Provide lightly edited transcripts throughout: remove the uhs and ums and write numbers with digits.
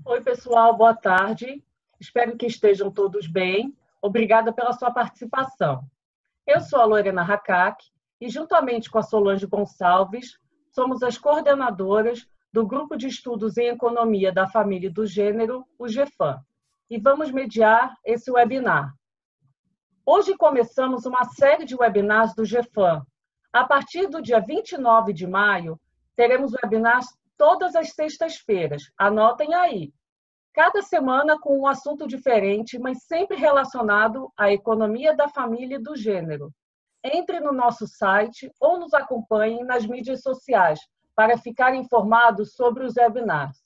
Oi, pessoal, boa tarde. Espero que estejam todos bem. Obrigada pela sua participação. Eu sou a Lorena Hackak e, juntamente com a Solange Gonçalves, somos as coordenadoras do Grupo de Estudos em Economia da Família e do Gênero, o GEFAM, e vamos mediar esse webinar. Hoje começamos uma série de webinars do GEFAM. A partir do dia 29 de maio, teremos webinars todas as sextas-feiras. Anotem aí. Cada semana com um assunto diferente, mas sempre relacionado à economia da família e do gênero. Entre no nosso site ou nos acompanhem nas mídias sociais para ficar informados sobre os webinars.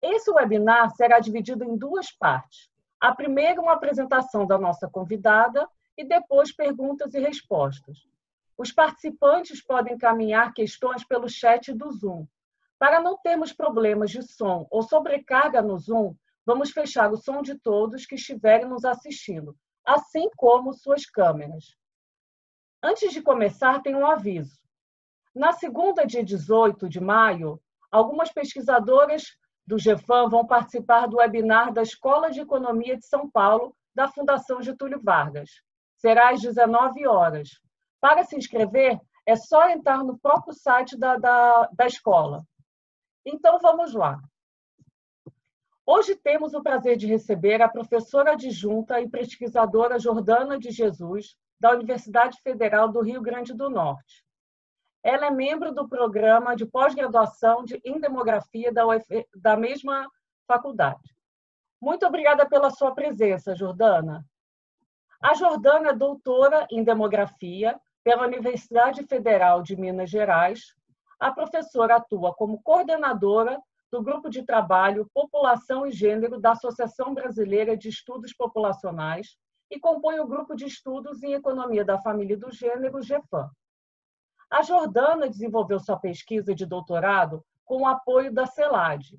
Esse webinar será dividido em duas partes. A primeira, uma apresentação da nossa convidada e depois perguntas e respostas. Os participantes podem encaminhar questões pelo chat do Zoom. Para não termos problemas de som ou sobrecarga no Zoom, vamos fechar o som de todos que estiverem nos assistindo, assim como suas câmeras. Antes de começar, tem um aviso. Na segunda, dia 18 de maio, algumas pesquisadoras do GEFAM vão participar do webinar da Escola de Economia de São Paulo, da Fundação Getúlio Vargas. Será às 19 horas. Para se inscrever, é só entrar no próprio site da escola. Então, vamos lá. Hoje temos o prazer de receber a professora adjunta e pesquisadora Jordana de Jesus, da Universidade Federal do Rio Grande do Norte. Ela é membro do programa de pós-graduação em demografia da mesma faculdade. Muito obrigada pela sua presença, Jordana. A Jordana é doutora em demografia pela Universidade Federal de Minas Gerais. A professora atua como coordenadora do Grupo de Trabalho População e Gênero da Associação Brasileira de Estudos Populacionais e compõe o Grupo de Estudos em Economia da Família e do Gênero, GEFAM. A Jordana desenvolveu sua pesquisa de doutorado com o apoio da CELAD,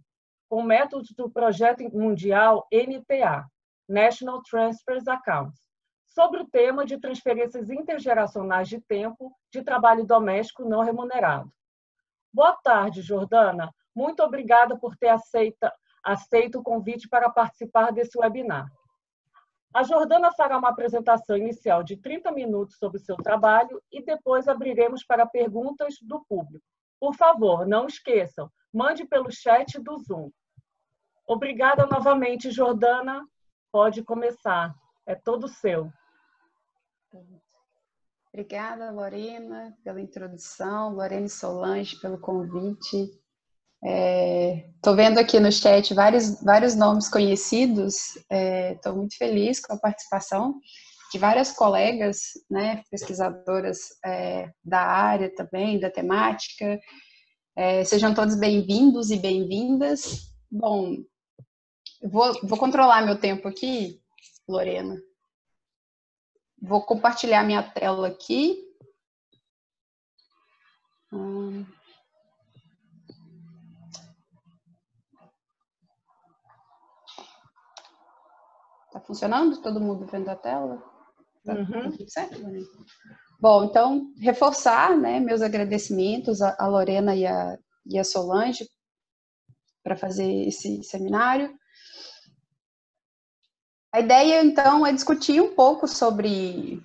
com métodos do Projeto Mundial NTA, National Transfers Accounts, sobre o tema de transferências intergeracionais de tempo de trabalho doméstico não remunerado. Boa tarde, Jordana. Muito obrigada por ter aceito o convite para participar desse webinar. A Jordana fará uma apresentação inicial de 30 minutos sobre o seu trabalho e depois abriremos para perguntas do público. Por favor, não esqueçam, mande pelo chat do Zoom. Obrigada novamente, Jordana. Pode começar. É todo seu. Obrigada, Lorena, pela introdução, Lorena e Solange, pelo convite. Estou vendo aqui no chat vários nomes conhecidos, estou muito feliz com a participação de várias colegas, né, pesquisadoras da área também, da temática. Sejam todos bem-vindos e bem-vindas. Bom, vou controlar meu tempo aqui, Lorena. Vou compartilhar minha tela aqui. Tá funcionando? Todo mundo vendo a tela? Tá tudo certo? Bom, então, reforçar, né, meus agradecimentos à Lorena e a Solange para fazer esse seminário. A ideia, então, é discutir um pouco sobre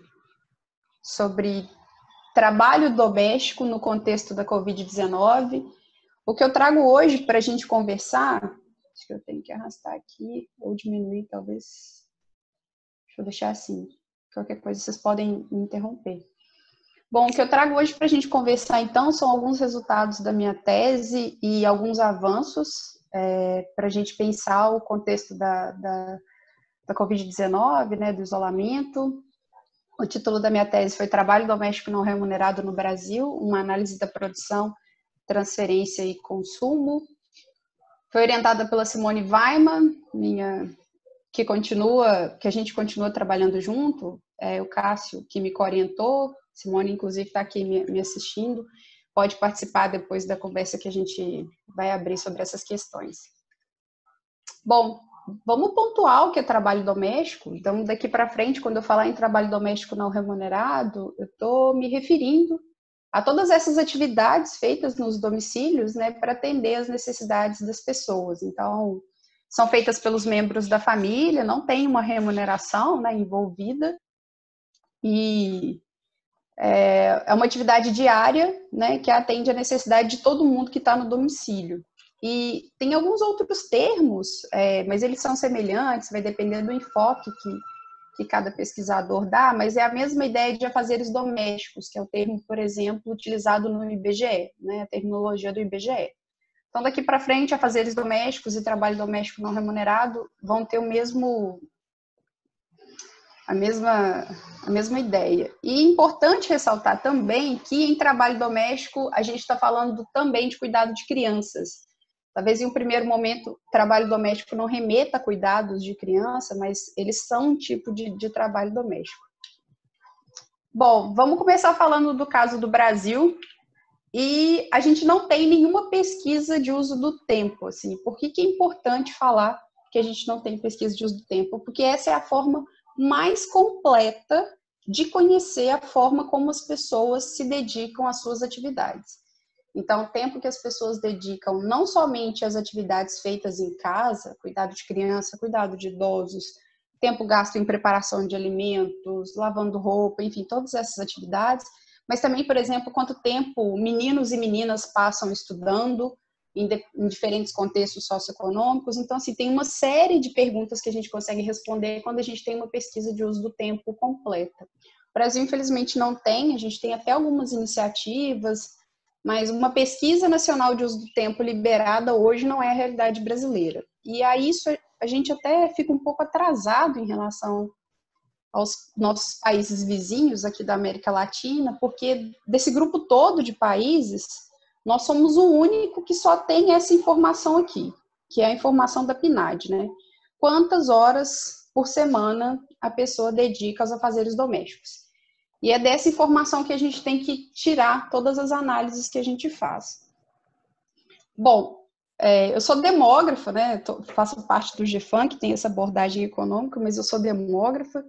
trabalho doméstico no contexto da Covid-19. O que eu trago hoje para a gente conversar, acho que eu tenho que arrastar aqui, ou diminuir, talvez. Deixa eu deixar assim. Qualquer coisa, vocês podem me interromper. Bom, o que eu trago hoje para a gente conversar, então, são alguns resultados da minha tese e alguns avanços para a gente pensar o contexto da Covid-19, né, do isolamento. O título da minha tese foi Trabalho Doméstico Não Remunerado no Brasil, uma análise da produção, transferência e consumo. Foi orientada pela Simone Weiman, que a gente continua trabalhando junto, o Cássio, que me orientou, Simone, inclusive, está aqui me assistindo, pode participar depois da conversa que a gente vai abrir sobre essas questões. Bom, vamos pontuar o que é trabalho doméstico. Então, daqui para frente, quando eu falar em trabalho doméstico não remunerado, eu estou me referindo a todas essas atividades feitas nos domicílios, né, para atender as necessidades das pessoas. Então, são feitas pelos membros da família, não tem uma remuneração, né, envolvida, e é uma atividade diária, né, que atende a necessidade de todo mundo que está no domicílio. E tem alguns outros termos, mas eles são semelhantes, vai depender do enfoque que cada pesquisador dá, mas é a mesma ideia de afazeres domésticos, que é o termo, por exemplo, utilizado no IBGE, né, a terminologia do IBGE. Então, daqui para frente, afazeres domésticos e trabalho doméstico não remunerado vão ter a mesma ideia. E é importante ressaltar também que em trabalho doméstico a gente está falando também de cuidado de crianças. Talvez em um primeiro momento trabalho doméstico não remeta a cuidados de criança, mas eles são um tipo de trabalho doméstico. Bom, vamos começar falando do caso do Brasil. E a gente não tem nenhuma pesquisa de uso do tempo, assim. Por que é importante falar que a gente não tem pesquisa de uso do tempo? Porque essa é a forma mais completa de conhecer a forma como as pessoas se dedicam às suas atividades. Então, o tempo que as pessoas dedicam não somente às atividades feitas em casa, cuidado de criança, cuidado de idosos, tempo gasto em preparação de alimentos, lavando roupa, enfim, todas essas atividades, mas também, por exemplo, quanto tempo meninos e meninas passam estudando em diferentes contextos socioeconômicos. Então, assim, tem uma série de perguntas que a gente consegue responder quando a gente tem uma pesquisa de uso do tempo completa. O Brasil, infelizmente, não tem, a gente tem até algumas iniciativas, mas uma pesquisa nacional de uso do tempo liberada hoje não é a realidade brasileira. E aí isso a gente até fica um pouco atrasado em relação aos nossos países vizinhos aqui da América Latina, porque desse grupo todo de países, nós somos o único que só tem essa informação aqui, que é a informação da PNAD, né? Quantas horas por semana a pessoa dedica aos afazeres domésticos. E é dessa informação que a gente tem que tirar todas as análises que a gente faz. Bom, eu sou demógrafa, né? Faço parte do GEFAM, que tem essa abordagem econômica, mas eu sou demógrafa.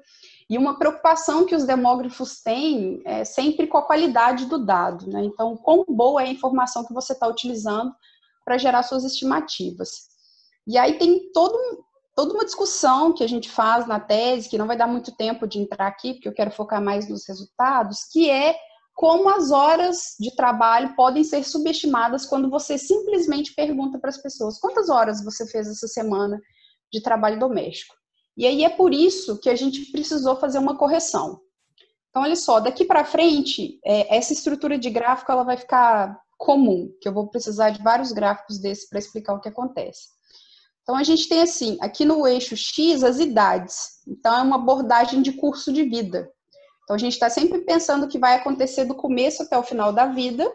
E uma preocupação que os demógrafos têm é sempre com a qualidade do dado, né? Então, quão boa é a informação que você está utilizando para gerar suas estimativas. E aí tem toda uma discussão que a gente faz na tese, que não vai dar muito tempo de entrar aqui, porque eu quero focar mais nos resultados, que é como as horas de trabalho podem ser subestimadas quando você simplesmente pergunta para as pessoas quantas horas você fez essa semana de trabalho doméstico. E aí é por isso que a gente precisou fazer uma correção. Então, olha só, daqui para frente, essa estrutura de gráfico ela vai ficar comum, que eu vou precisar de vários gráficos desses para explicar o que acontece. Então, a gente tem assim, aqui no eixo X, as idades. Então, é uma abordagem de curso de vida. Então, a gente está sempre pensando o que vai acontecer do começo até o final da vida.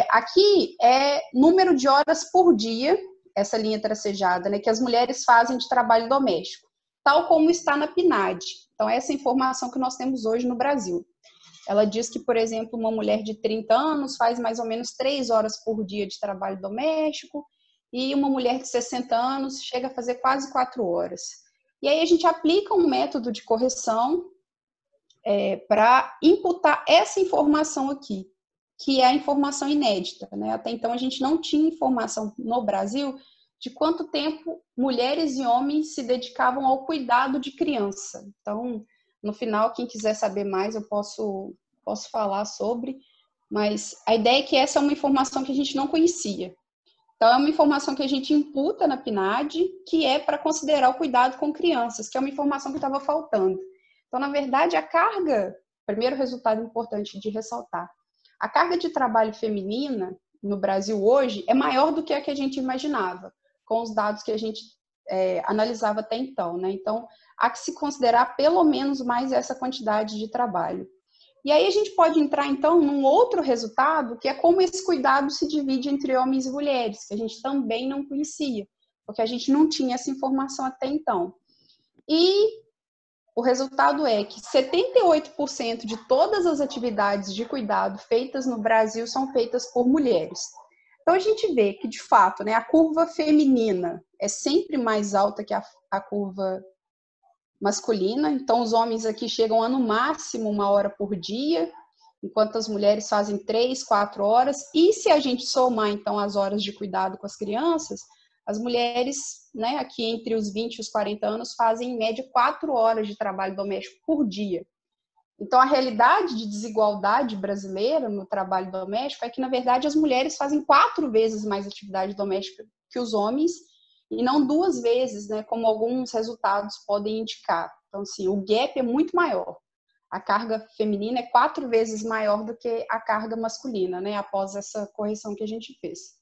Aqui é número de horas por dia, essa linha tracejada, né, que as mulheres fazem de trabalho doméstico, tal como está na PNAD. Então, essa é a informação que nós temos hoje no Brasil. Ela diz que, por exemplo, uma mulher de 30 anos faz mais ou menos 3 horas por dia de trabalho doméstico, e uma mulher de 60 anos chega a fazer quase 4 horas. E aí a gente aplica um método de correção para imputar essa informação aqui, que é a informação inédita, né? Até então a gente não tinha informação no Brasil de quanto tempo mulheres e homens se dedicavam ao cuidado de criança. Então, no final, quem quiser saber mais, eu posso falar sobre, mas a ideia é que essa é uma informação que a gente não conhecia. Então, é uma informação que a gente imputa na PNAD, que é para considerar o cuidado com crianças, que é uma informação que estava faltando. Então, na verdade, a carga, primeiro resultado importante de ressaltar, a carga de trabalho feminina no Brasil hoje é maior do que a gente imaginava, com os dados que a gente analisava até então, né? Então, há que se considerar pelo menos mais essa quantidade de trabalho. E aí a gente pode entrar, então, num outro resultado, que é como esse cuidado se divide entre homens e mulheres, que a gente também não conhecia, porque a gente não tinha essa informação até então. E o resultado é que 78% de todas as atividades de cuidado feitas no Brasil são feitas por mulheres. Então, a gente vê que, de fato, né, a curva feminina é sempre mais alta que a curva masculina. Então, os homens aqui chegam a, no máximo, 1 hora por dia, enquanto as mulheres fazem 3, 4 horas. E se a gente somar, então, as horas de cuidado com as As mulheres, né, aqui entre os 20 e os 40 anos, fazem em média 4 horas de trabalho doméstico por dia. Então, a realidade de desigualdade brasileira no trabalho doméstico é que, na verdade, as mulheres fazem 4 vezes mais atividade doméstica que os homens, e não 2 vezes, né, como alguns resultados podem indicar. Então, assim, o gap é muito maior. A carga feminina é 4 vezes maior do que a carga masculina, né, após essa correção que a gente fez.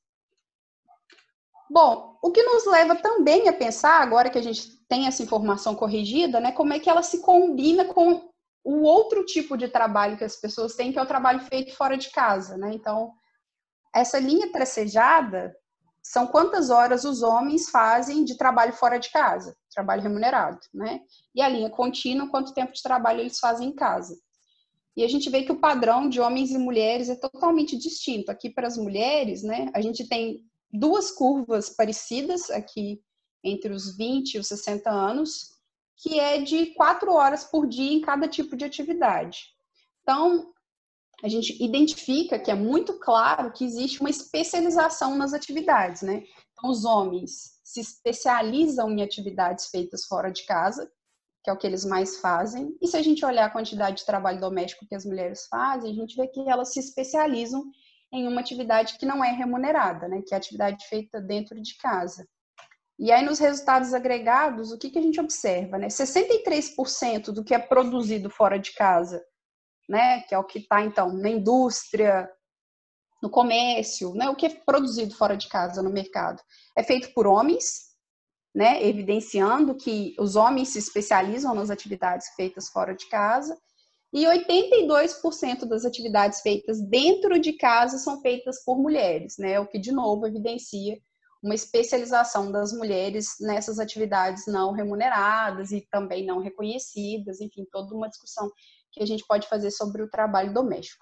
Bom, o que nos leva também a pensar, agora que a gente tem essa informação corrigida, né, como é que ela se combina com o outro tipo de trabalho que as pessoas têm, que é o trabalho feito fora de casa, né? Então, essa linha tracejada são quantas horas os homens fazem de trabalho fora de casa, trabalho remunerado, né? E a linha contínua, quanto tempo de trabalho eles fazem em casa. E a gente vê que o padrão de homens e mulheres é totalmente distinto. Aqui para as mulheres, né, a gente tem 2 curvas parecidas aqui entre os 20 e os 60 anos, que é de 4 horas por dia em cada tipo de atividade. Então, a gente identifica que é muito claro que existe uma especialização nas atividades, né? Então, os homens se especializam em atividades feitas fora de casa, que é o que eles mais fazem. E se a gente olhar a quantidade de trabalho doméstico que as mulheres fazem, a gente vê que elas se especializam em uma atividade que não é remunerada, né? Que é a atividade feita dentro de casa. E aí, nos resultados agregados, o que a gente observa, né? 63% do que é produzido fora de casa, né? Que é o que está, então, na indústria, no comércio, né? O que é produzido fora de casa no mercado é feito por homens, né? Evidenciando que os homens se especializam nas atividades feitas fora de casa. E 82% das atividades feitas dentro de casa são feitas por mulheres, né? O que, de novo, evidencia uma especialização das mulheres nessas atividades não remuneradas e também não reconhecidas, enfim, toda uma discussão que a gente pode fazer sobre o trabalho doméstico.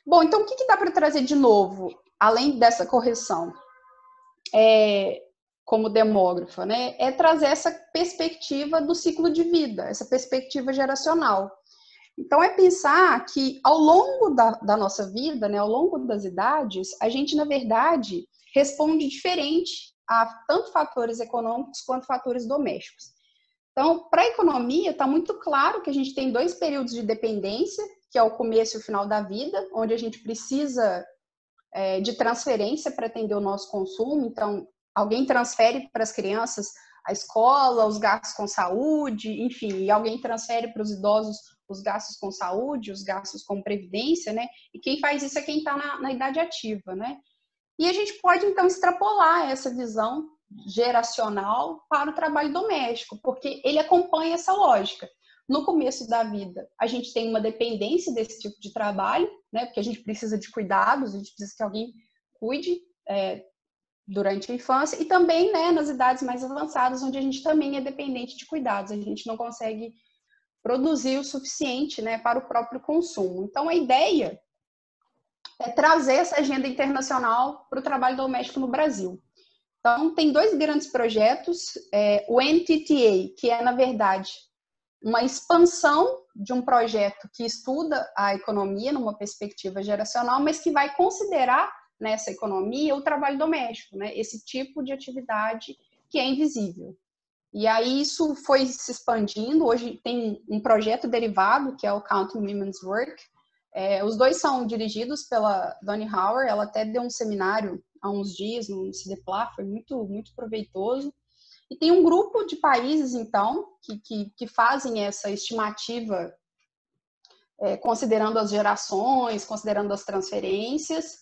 Bom, então o que dá para trazer de novo, além dessa correção, como demógrafa, né? É trazer essa perspectiva do ciclo de vida, essa perspectiva geracional. Então, é pensar que ao longo da nossa vida, né, ao longo das idades, a gente, na verdade, responde diferente a tanto fatores econômicos quanto fatores domésticos. Então, para a economia, está muito claro que a gente tem 2 períodos de dependência, que é o começo e o final da vida, onde a gente precisa de transferência para atender o nosso consumo. Então, alguém transfere para as crianças a escola, os gastos com saúde, enfim, e alguém transfere para os idosos os gastos com saúde, os gastos com previdência, né? E quem faz isso é quem está na idade ativa, né? E a gente pode, então, extrapolar essa visão geracional para o trabalho doméstico, porque ele acompanha essa lógica. No começo da vida, a gente tem uma dependência desse tipo de trabalho, né? Porque a gente precisa de cuidados, a gente precisa que alguém cuide durante a infância, e também, né, nas idades mais avançadas, onde a gente também é dependente de cuidados, a gente não consegue produzir o suficiente, né, para o próprio consumo. Então, a ideia é trazer essa agenda internacional para o trabalho doméstico no Brasil. Então, tem 2 grandes projetos, o NTTA, que é, na verdade, uma expansão de um projeto que estuda a economia numa perspectiva geracional, mas que vai considerar nessa economia o trabalho doméstico, né, esse tipo de atividade que é invisível. E aí isso foi se expandindo. Hoje tem um projeto derivado, que é o Counting Women's Work. Os 2 são dirigidos pela Doni Hauer. Ela até deu um seminário há uns dias no CIDEPLA, foi muito, muito proveitoso. E tem um grupo de países, então, que fazem essa estimativa, considerando as gerações, considerando as transferências.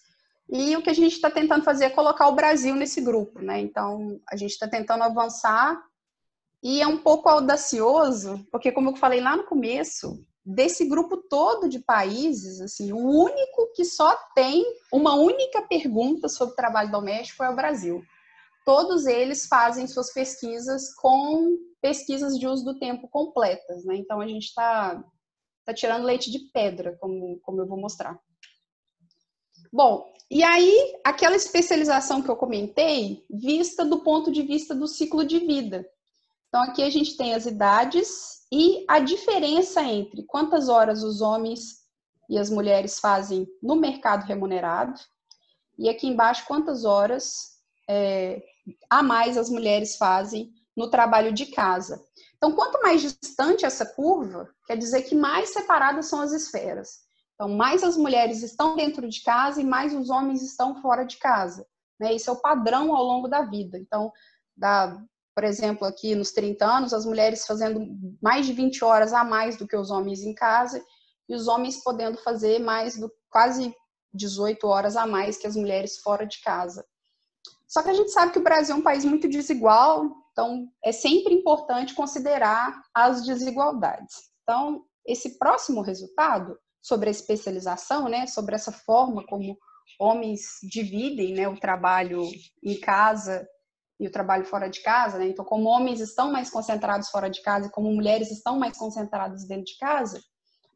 E o que a gente está tentando fazer é colocar o Brasil nesse grupo, né? Então, a gente está tentando avançar. E é um pouco audacioso, porque, como eu falei lá no começo, desse grupo todo de países, assim, o único que só tem uma única pergunta sobre trabalho doméstico é o Brasil. Todos eles fazem suas pesquisas com pesquisas de uso do tempo completas, né? Então, a gente está tirando leite de pedra, como eu vou mostrar. Bom, e aí, aquela especialização que eu comentei, vista do ponto de vista do ciclo de vida. Então, aqui a gente tem as idades e a diferença entre quantas horas os homens e as mulheres fazem no mercado remunerado. E aqui embaixo, quantas horas a mais as mulheres fazem no trabalho de casa. Então, quanto mais distante essa curva, quer dizer que mais separadas são as esferas. Então, mais as mulheres estão dentro de casa e mais os homens estão fora de casa, né? Esse é o padrão ao longo da vida. Então, por exemplo, aqui nos 30 anos, as mulheres fazendo mais de 20 horas a mais do que os homens em casa e os homens podendo fazer quase 18 horas a mais que as mulheres fora de casa. Só que a gente sabe que o Brasil é um país muito desigual, então é sempre importante considerar as desigualdades. Então, esse próximo resultado sobre a especialização, né, sobre essa forma como homens dividem, né, o trabalho em casa e o trabalho fora de casa, né? Então, como homens estão mais concentrados fora de casa e como mulheres estão mais concentradas dentro de casa,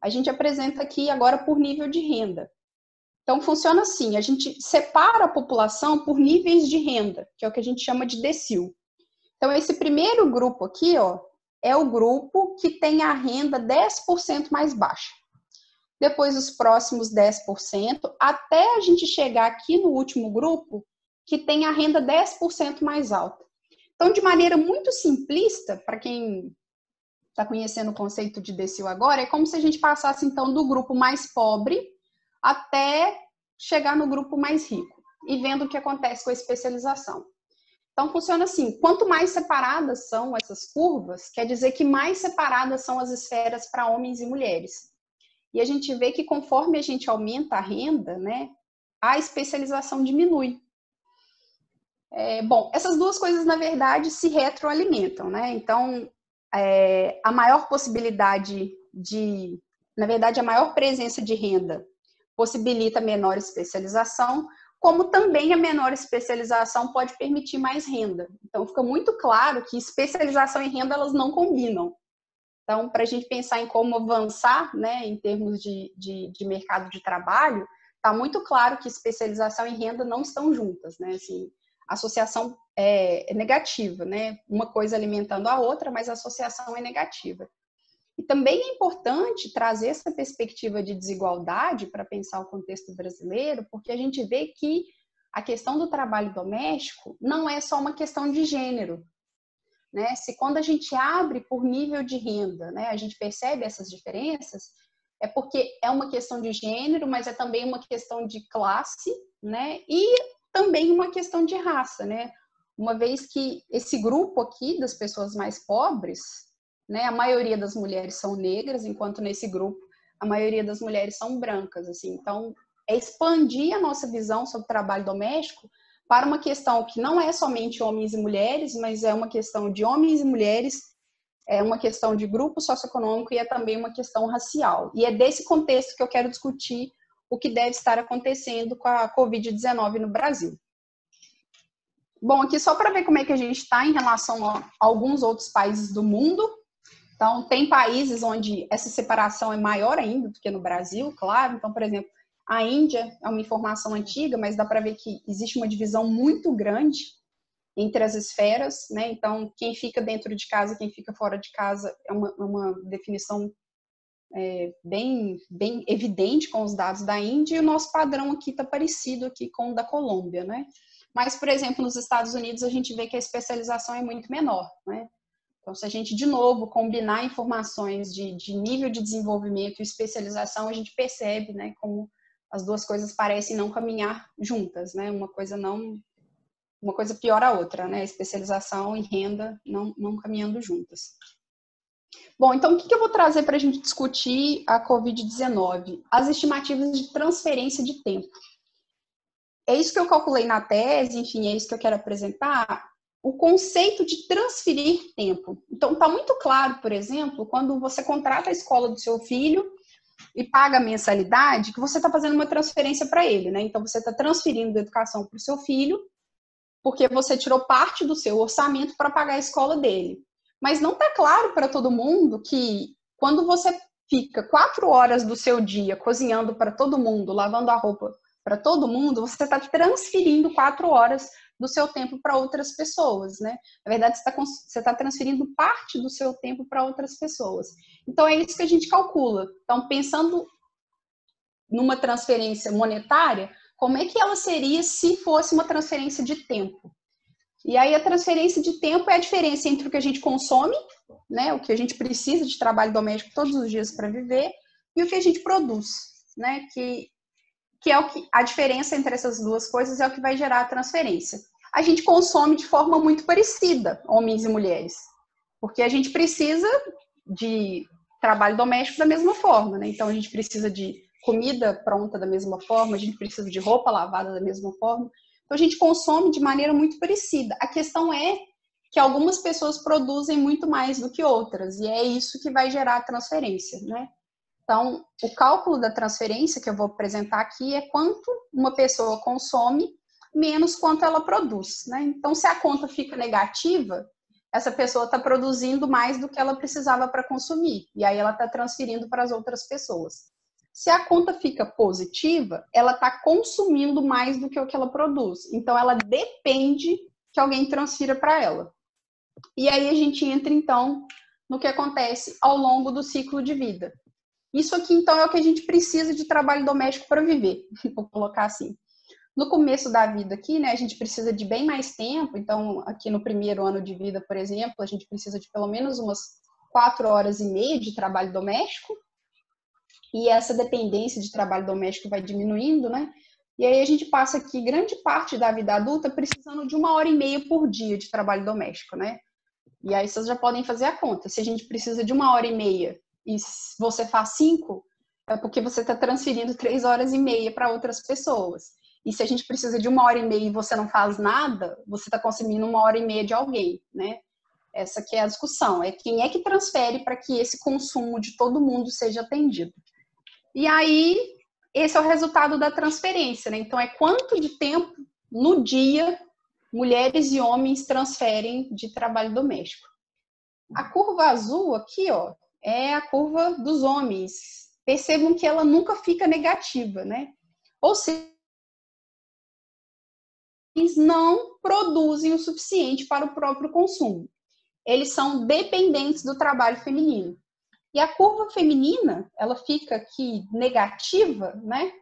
a gente apresenta aqui agora por nível de renda. Então, funciona assim, a gente separa a população por níveis de renda, que é o que a gente chama de decil. Então, esse primeiro grupo aqui, ó, é o grupo que tem a renda 10% mais baixa. Depois, os próximos 10%, até a gente chegar aqui no último grupo, que tem a renda 10% mais alta. Então, de maneira muito simplista, para quem está conhecendo o conceito de decil agora, é como se a gente passasse, então, do grupo mais pobre até chegar no grupo mais rico e vendo o que acontece com a especialização. Então, funciona assim, quanto mais separadas são essas curvas, quer dizer que mais separadas são as esferas para homens e mulheres. E a gente vê que conforme a gente aumenta a renda, né, a especialização diminui. Bom, essas duas coisas, na verdade, se retroalimentam, né? Então, a maior possibilidade na verdade, a maior presença de renda possibilita menor especialização, como também a menor especialização pode permitir mais renda. Então, fica muito claro que especialização e renda, elas não combinam. Então, para a gente pensar em como avançar, né, em termos de mercado de trabalho, está muito claro que especialização e renda não estão juntas, né? Assim, a associação é negativa, né? Uma coisa alimentando a outra, mas a associação é negativa. E também é importante trazer essa perspectiva de desigualdade para pensar o contexto brasileiro, porque a gente vê que a questão do trabalho doméstico não é só uma questão de gênero, né? Se quando a gente abre por nível de renda, né, a gente percebe essas diferenças, é porque é uma questão de gênero, mas é também uma questão de classe, né? E também uma questão de raça, né? Uma vez que esse grupo aqui das pessoas mais pobres, né, a maioria das mulheres são negras, enquanto nesse grupo a maioria das mulheres são brancas, assim. Então, é expandir a nossa visão sobre o trabalho doméstico para uma questão que não é somente homens e mulheres, mas é uma questão de homens e mulheres, é uma questão de grupo socioeconômico e é também uma questão racial. E é desse contexto que eu quero discutir o que deve estar acontecendo com a Covid-19 no Brasil. Bom, aqui só para ver como é que a gente está em relação a alguns outros países do mundo. Então, tem países onde essa separação é maior ainda do que no Brasil, claro. Então, por exemplo, a Índia é uma informação antiga, mas dá para ver que existe uma divisão muito grande entre as esferas, né? Então, quem fica dentro de casa e quem fica fora de casa é uma definição bem evidente com os dados da Índia, e o nosso padrão aqui está parecido aqui com o da Colômbia, né? Mas, por exemplo, nos Estados Unidos a gente vê que a especialização é muito menor, né? Então, se a gente, de novo, combinar informações de nível de desenvolvimento e especialização, a gente percebe, né, como as duas coisas parecem não caminhar juntas, né? Uma coisa piora a outra, né? Especialização e renda não caminhando juntas. Bom, então o que eu vou trazer para a gente discutir a Covid-19? As estimativas de transferência de tempo. É isso que eu calculei na tese, enfim, é isso que eu quero apresentar. O conceito de transferir tempo. Então, está muito claro, por exemplo, quando você contrata a escola do seu filho e paga a mensalidade, que você está fazendo uma transferência para ele, né? Então, você está transferindo a educação para o seu filho, porque você tirou parte do seu orçamento para pagar a escola dele. Mas não está claro para todo mundo que quando você fica 4 horas do seu dia cozinhando para todo mundo, lavando a roupa para todo mundo, você está transferindo 4 horas do seu tempo para outras pessoas, né? Na verdade, você está transferindo parte do seu tempo para outras pessoas. Então, é isso que a gente calcula. Então, pensando numa transferência monetária, como é que ela seria se fosse uma transferência de tempo? E aí a transferência de tempo é a diferença entre o que a gente consome, né, o que a gente precisa de trabalho doméstico todos os dias para viver, e o que a gente produz, né, que é o que a diferença entre essas duas coisas é o que vai gerar a transferência. A gente consome de forma muito parecida, homens e mulheres, porque a gente precisa de trabalho doméstico da mesma forma, né? Então a gente precisa de comida pronta da mesma forma, a gente precisa de roupa lavada da mesma forma. Então a gente consome de maneira muito parecida. A questão é que algumas pessoas produzem muito mais do que outras, e é isso que vai gerar a transferência, né? Então, o cálculo da transferência que eu vou apresentar aqui é quanto uma pessoa consome menos quanto ela produz, né? Então, se a conta fica negativa, essa pessoa está produzindo mais do que ela precisava para consumir, e aí ela está transferindo para as outras pessoas. Se a conta fica positiva, ela está consumindo mais do que o que ela produz, então ela depende que alguém transfira para ela. E aí a gente entra, então, no que acontece ao longo do ciclo de vida. Isso aqui, então, é o que a gente precisa de trabalho doméstico para viver, vou colocar assim. No começo da vida aqui, né, a gente precisa de bem mais tempo, então, aqui no primeiro ano de vida, por exemplo, a gente precisa de pelo menos umas 4 horas e meia de trabalho doméstico, e essa dependência de trabalho doméstico vai diminuindo, né? E aí a gente passa aqui grande parte da vida adulta precisando de 1 hora e meia por dia de trabalho doméstico, né? E aí vocês já podem fazer a conta. Se a gente precisa de 1 hora e meia e você faz 5, é porque você está transferindo 3 horas e meia para outras pessoas. E se a gente precisa de 1 hora e meia e você não faz nada, você está consumindo 1 hora e meia de alguém, né? Essa que é a discussão. É quem é que transfere para que esse consumo de todo mundo seja atendido. E aí, esse é o resultado da transferência, né? Então, é quanto de tempo no dia mulheres e homens transferem de trabalho doméstico. A curva azul aqui, ó, é a curva dos homens. Percebam que ela nunca fica negativa, né? Ou seja, eles não produzem o suficiente para o próprio consumo. Eles são dependentes do trabalho feminino. E a curva feminina, ela fica aqui negativa, né?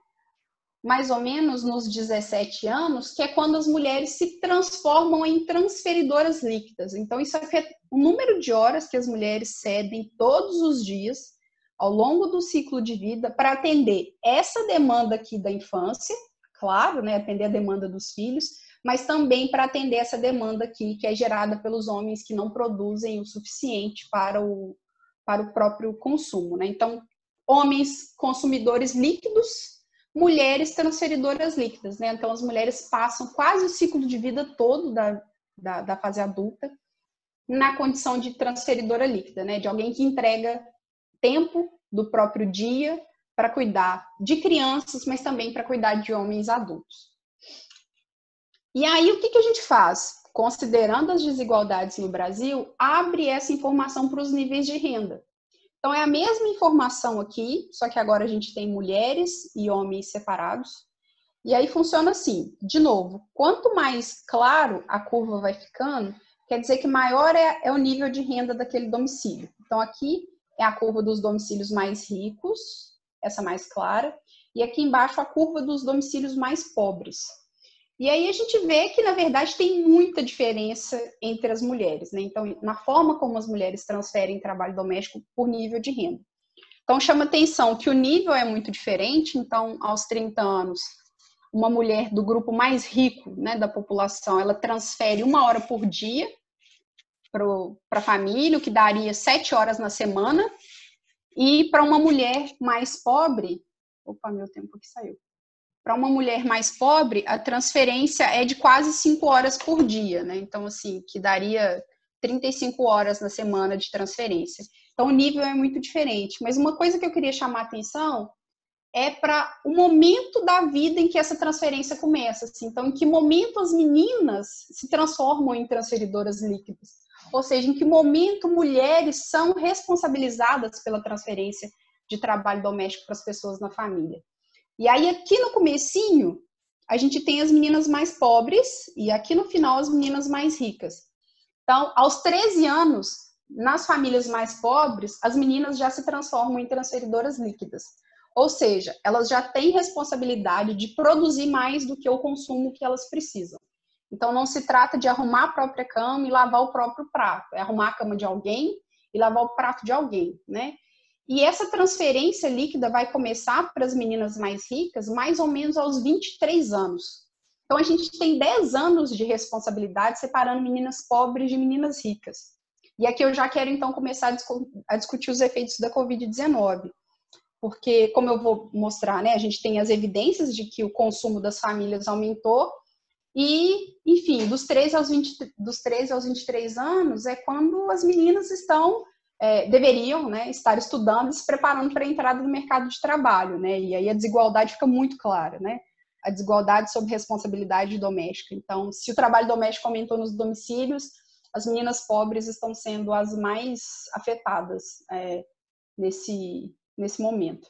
Mais ou menos nos 17 anos, que é quando as mulheres se transformam em transferidoras líquidas. Então, isso aqui é o número de horas que as mulheres cedem todos os dias, ao longo do ciclo de vida, para atender essa demanda aqui da infância, claro, né, atender a demanda dos filhos, mas também para atender essa demanda aqui, que é gerada pelos homens que não produzem o suficiente para o próprio consumo, né? Então, homens consumidores líquidos, mulheres transferidoras líquidas, né? Então, as mulheres passam quase o ciclo de vida todo da fase adulta na condição de transferidora líquida, né? De alguém que entrega tempo do próprio dia para cuidar de crianças, mas também para cuidar de homens adultos. E aí, o que a gente faz? Considerando as desigualdades no Brasil, abre essa informação para os níveis de renda. Então, é a mesma informação aqui, só que agora a gente tem mulheres e homens separados. E aí funciona assim, de novo, quanto mais claro a curva vai ficando, quer dizer que maior é o nível de renda daquele domicílio. Então, aqui é a curva dos domicílios mais ricos, essa mais clara, e aqui embaixo a curva dos domicílios mais pobres. E aí a gente vê que, na verdade, tem muita diferença entre as mulheres, né? Então, na forma como as mulheres transferem trabalho doméstico por nível de renda. Então, chama atenção que o nível é muito diferente. Então, aos 30 anos, uma mulher do grupo mais rico, né, da população, ela transfere 1 hora por dia para a família, o que daria 7 horas na semana. E para uma mulher mais pobre... Opa, meu tempo aqui saiu. Para uma mulher mais pobre, a transferência é de quase 5 horas por dia, né? Então, assim, que daria 35 horas na semana de transferência. Então, o nível é muito diferente. Mas uma coisa que eu queria chamar a atenção é para o momento da vida em que essa transferência começa. Assim. Então, em que momento as meninas se transformam em transferidoras líquidas? Ou seja, em que momento mulheres são responsabilizadas pela transferência de trabalho doméstico para as pessoas na família? E aí, aqui no comecinho, a gente tem as meninas mais pobres e aqui no final as meninas mais ricas. Então, aos 13 anos, nas famílias mais pobres, as meninas já se transformam em transferidoras líquidas. Ou seja, elas já têm responsabilidade de produzir mais do que o consumo que elas precisam. Então, não se trata de arrumar a própria cama e lavar o próprio prato. É arrumar a cama de alguém e lavar o prato de alguém, né? E essa transferência líquida vai começar para as meninas mais ricas mais ou menos aos 23 anos. Então, a gente tem 10 anos de responsabilidade separando meninas pobres de meninas ricas. E aqui eu já quero, então, começar a discutir os efeitos da Covid-19. Porque, como eu vou mostrar, né, a gente tem as evidências de que o consumo das famílias aumentou e, enfim, dos 13 aos 23 anos é quando as meninas deveriam, né, estar estudando e se preparando para a entrada no mercado de trabalho, né? E aí a desigualdade fica muito clara, né? A desigualdade sobre responsabilidade doméstica. Então, se o trabalho doméstico aumentou nos domicílios, as meninas pobres estão sendo as mais afetadas nesse momento.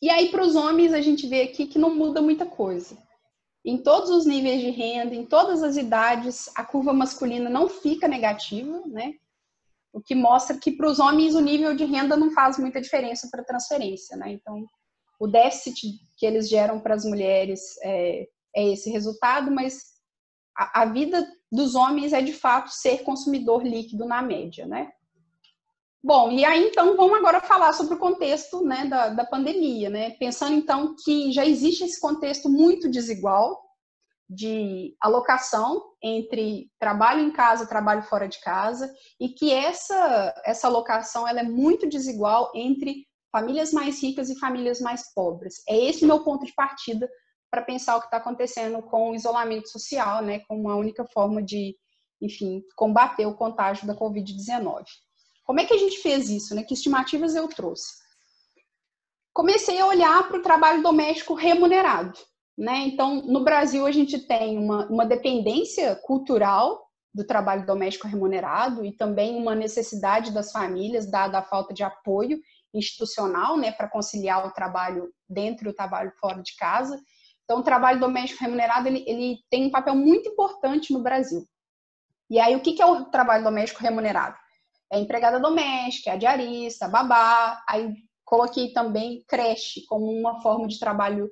E aí, para os homens, a gente vê aqui que não muda muita coisa. Em todos os níveis de renda, em todas as idades, a curva masculina não fica negativa, né? O que mostra que para os homens o nível de renda não faz muita diferença para a transferência, né? Então, o déficit que eles geram para as mulheres é esse resultado, mas a vida dos homens é de fato ser consumidor líquido na média, né? Bom, e aí então vamos agora falar sobre o contexto, né, da pandemia, né? Pensando então que já existe esse contexto muito desigual de alocação entre trabalho em casa e trabalho fora de casa, e que essa alocação ela é muito desigual entre famílias mais ricas e famílias mais pobres. É esse o meu ponto de partida para pensar o que está acontecendo com o isolamento social, né, como uma única forma de, enfim, combater o contágio da Covid-19. Como é que a gente fez isso, né? Que estimativas eu trouxe? Comecei a olhar para o trabalho doméstico remunerado, né? Então, no Brasil, a gente tem uma dependência cultural do trabalho doméstico remunerado e também uma necessidade das famílias, dada a falta de apoio institucional, né, para conciliar o trabalho dentro e o trabalho fora de casa. Então, o trabalho doméstico remunerado, ele tem um papel muito importante no Brasil. E aí, o que é o trabalho doméstico remunerado? É a empregada doméstica, a diarista, a babá, aí coloquei também creche como uma forma de trabalho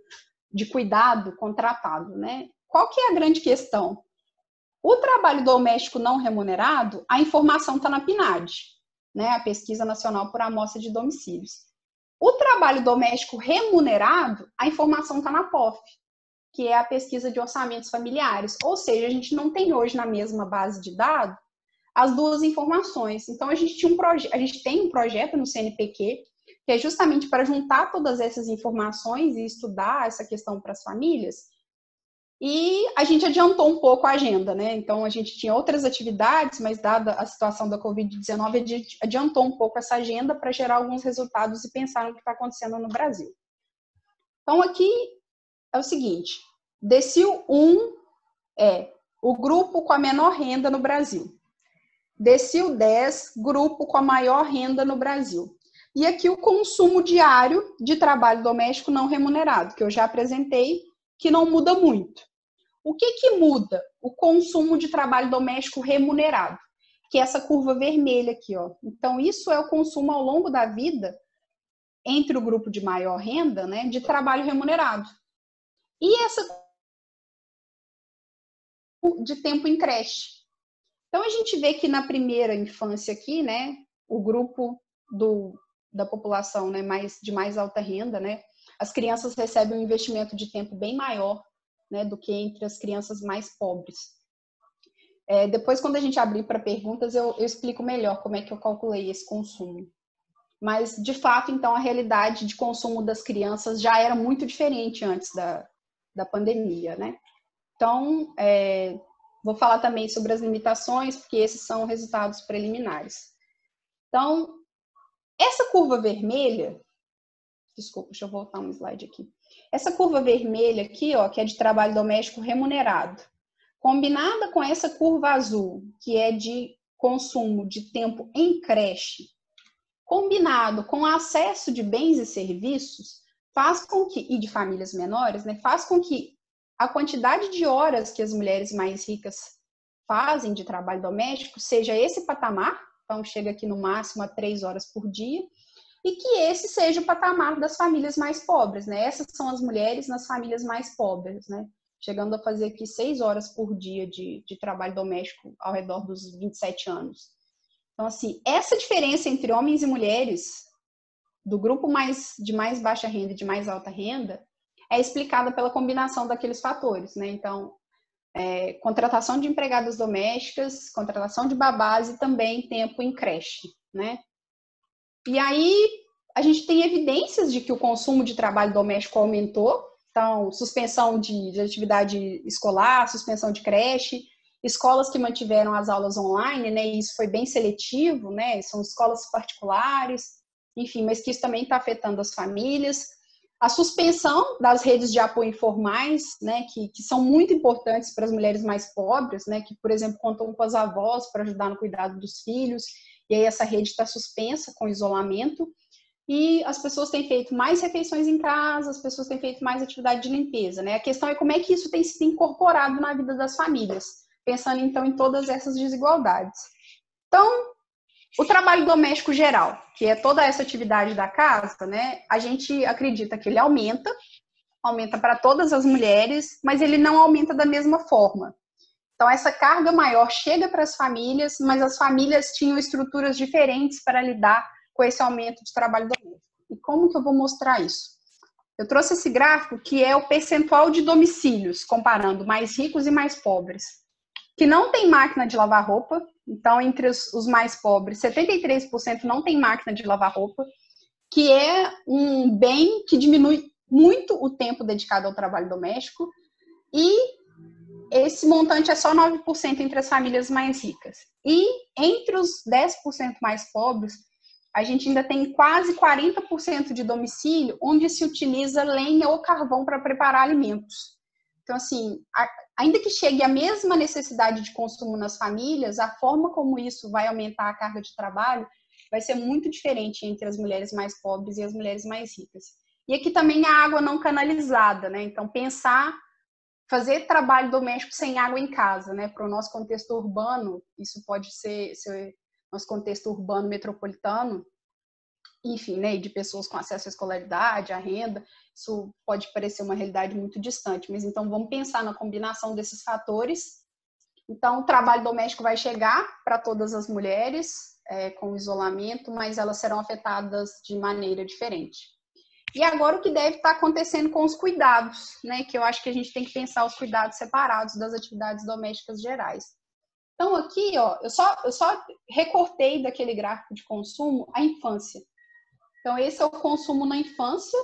de cuidado contratado, né? Qual que é a grande questão? O trabalho doméstico não remunerado, a informação está na PNAD, né? A Pesquisa Nacional por Amostra de Domicílios. O trabalho doméstico remunerado, a informação está na POF, que é a Pesquisa de Orçamentos Familiares. Ou seja, a gente não tem hoje na mesma base de dados as duas informações. Então, a gente tem um projeto no CNPq que é justamente para juntar todas essas informações e estudar essa questão para as famílias. E a gente adiantou um pouco a agenda, né? Então, a gente tinha outras atividades, mas dada a situação da Covid-19, a gente adiantou um pouco essa agenda para gerar alguns resultados e pensar no que está acontecendo no Brasil. Então, aqui é o seguinte, decil 1 é o grupo com a menor renda no Brasil. Decil 10, grupo com a maior renda no Brasil. E aqui o consumo diário de trabalho doméstico não remunerado, que eu já apresentei, que não muda muito. O que muda? O consumo de trabalho doméstico remunerado, que é essa curva vermelha aqui, ó. Então, isso é o consumo ao longo da vida entre o grupo de maior renda, né, de trabalho remunerado. E essa de tempo em creche. Então, a gente vê que na primeira infância aqui, né, o grupo da população, né, de mais alta renda, né, as crianças recebem um investimento de tempo bem maior, né, do que entre as crianças mais pobres. Depois, quando a gente abrir para perguntas, eu explico melhor como é que eu calculei esse consumo. Mas, de fato, então, a realidade de consumo das crianças já era muito diferente antes da pandemia, né? Então, vou falar também sobre as limitações, porque esses são resultados preliminares. Então, essa curva vermelha, desculpa, deixa eu voltar um slide aqui. Essa curva vermelha aqui, ó, que é de trabalho doméstico remunerado, combinada com essa curva azul, que é de consumo de tempo em creche, combinado com acesso de bens e serviços, faz com que, e de famílias menores, né, faz com que a quantidade de horas que as mulheres mais ricas fazem de trabalho doméstico seja esse patamar, então chega aqui no máximo a 3 horas por dia, e que esse seja o patamar das famílias mais pobres, né? Essas são as mulheres nas famílias mais pobres, né? chegando a fazer aqui 6 horas por dia de trabalho doméstico ao redor dos 27 anos. Então, assim, essa diferença entre homens e mulheres, do grupo de mais baixa renda e de mais alta renda, é explicada pela combinação daqueles fatores, né? Então, contratação de empregadas domésticas, contratação de babás e também tempo em creche, né? E aí, a gente tem evidências de que o consumo de trabalho doméstico aumentou. Então, suspensão de atividade escolar, suspensão de creche, escolas que mantiveram as aulas online, né? E isso foi bem seletivo, né? São escolas particulares, enfim, mas que isso também está afetando as famílias. A suspensão das redes de apoio informais, né? Que são muito importantes para as mulheres mais pobres, né? Que, por exemplo, contam com as avós para ajudar no cuidado dos filhos, e aí essa rede está suspensa com isolamento. E as pessoas têm feito mais refeições em casa, as pessoas têm feito mais atividade de limpeza, né? A questão é como é que isso tem sido incorporado na vida das famílias, pensando então em todas essas desigualdades. Então, o trabalho doméstico geral, que é toda essa atividade da casa, né? A gente acredita que ele aumenta para todas as mulheres, mas ele não aumenta da mesma forma. Então, essa carga maior chega para as famílias, mas as famílias tinham estruturas diferentes para lidar com esse aumento de trabalho doméstico. E como que eu vou mostrar isso? Eu trouxe esse gráfico que é o percentual de domicílios, comparando mais ricos e mais pobres, que não tem máquina de lavar roupa. Então, entre os mais pobres, 73% não tem máquina de lavar roupa, que é um bem que diminui muito o tempo dedicado ao trabalho doméstico, e esse montante é só 9% entre as famílias mais ricas. E entre os 10% mais pobres, a gente ainda tem quase 40% de domicílio onde se utiliza lenha ou carvão para preparar alimentos. Então, assim, ainda que chegue a mesma necessidade de consumo nas famílias, a forma como isso vai aumentar a carga de trabalho vai ser muito diferente entre as mulheres mais pobres e as mulheres mais ricas. E aqui também a água não canalizada, né? Então, fazer trabalho doméstico sem água em casa, né? Para o nosso contexto urbano, isso pode ser nosso contexto urbano metropolitano, enfim, né? De pessoas com acesso à escolaridade, à renda, isso pode parecer uma realidade muito distante, mas então vamos pensar na combinação desses fatores. Então, o trabalho doméstico vai chegar para todas as mulheres com o isolamento, mas elas serão afetadas de maneira diferente. E agora o que deve estar acontecendo com os cuidados, né? Que eu acho que a gente tem que pensar os cuidados separados das atividades domésticas gerais. Então aqui, ó, eu só recortei daquele gráfico de consumo a infância. Então esse é o consumo na infância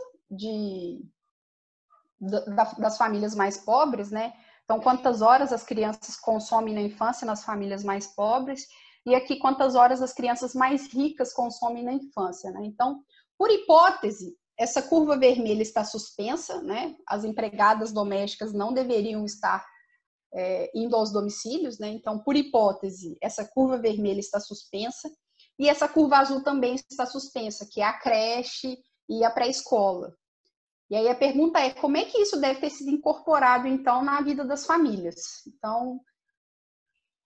das famílias mais pobres, né? Então quantas horas as crianças consomem na infância nas famílias mais pobres, e aqui quantas horas as crianças mais ricas consomem na infância, né? Então, por hipótese, essa curva vermelha está suspensa, né? As empregadas domésticas não deveriam estar indo aos domicílios, né? Então, por hipótese, essa curva vermelha está suspensa, e essa curva azul também está suspensa, que é a creche e a pré-escola. E aí a pergunta é, como é que isso deve ter sido incorporado, então, na vida das famílias? Então,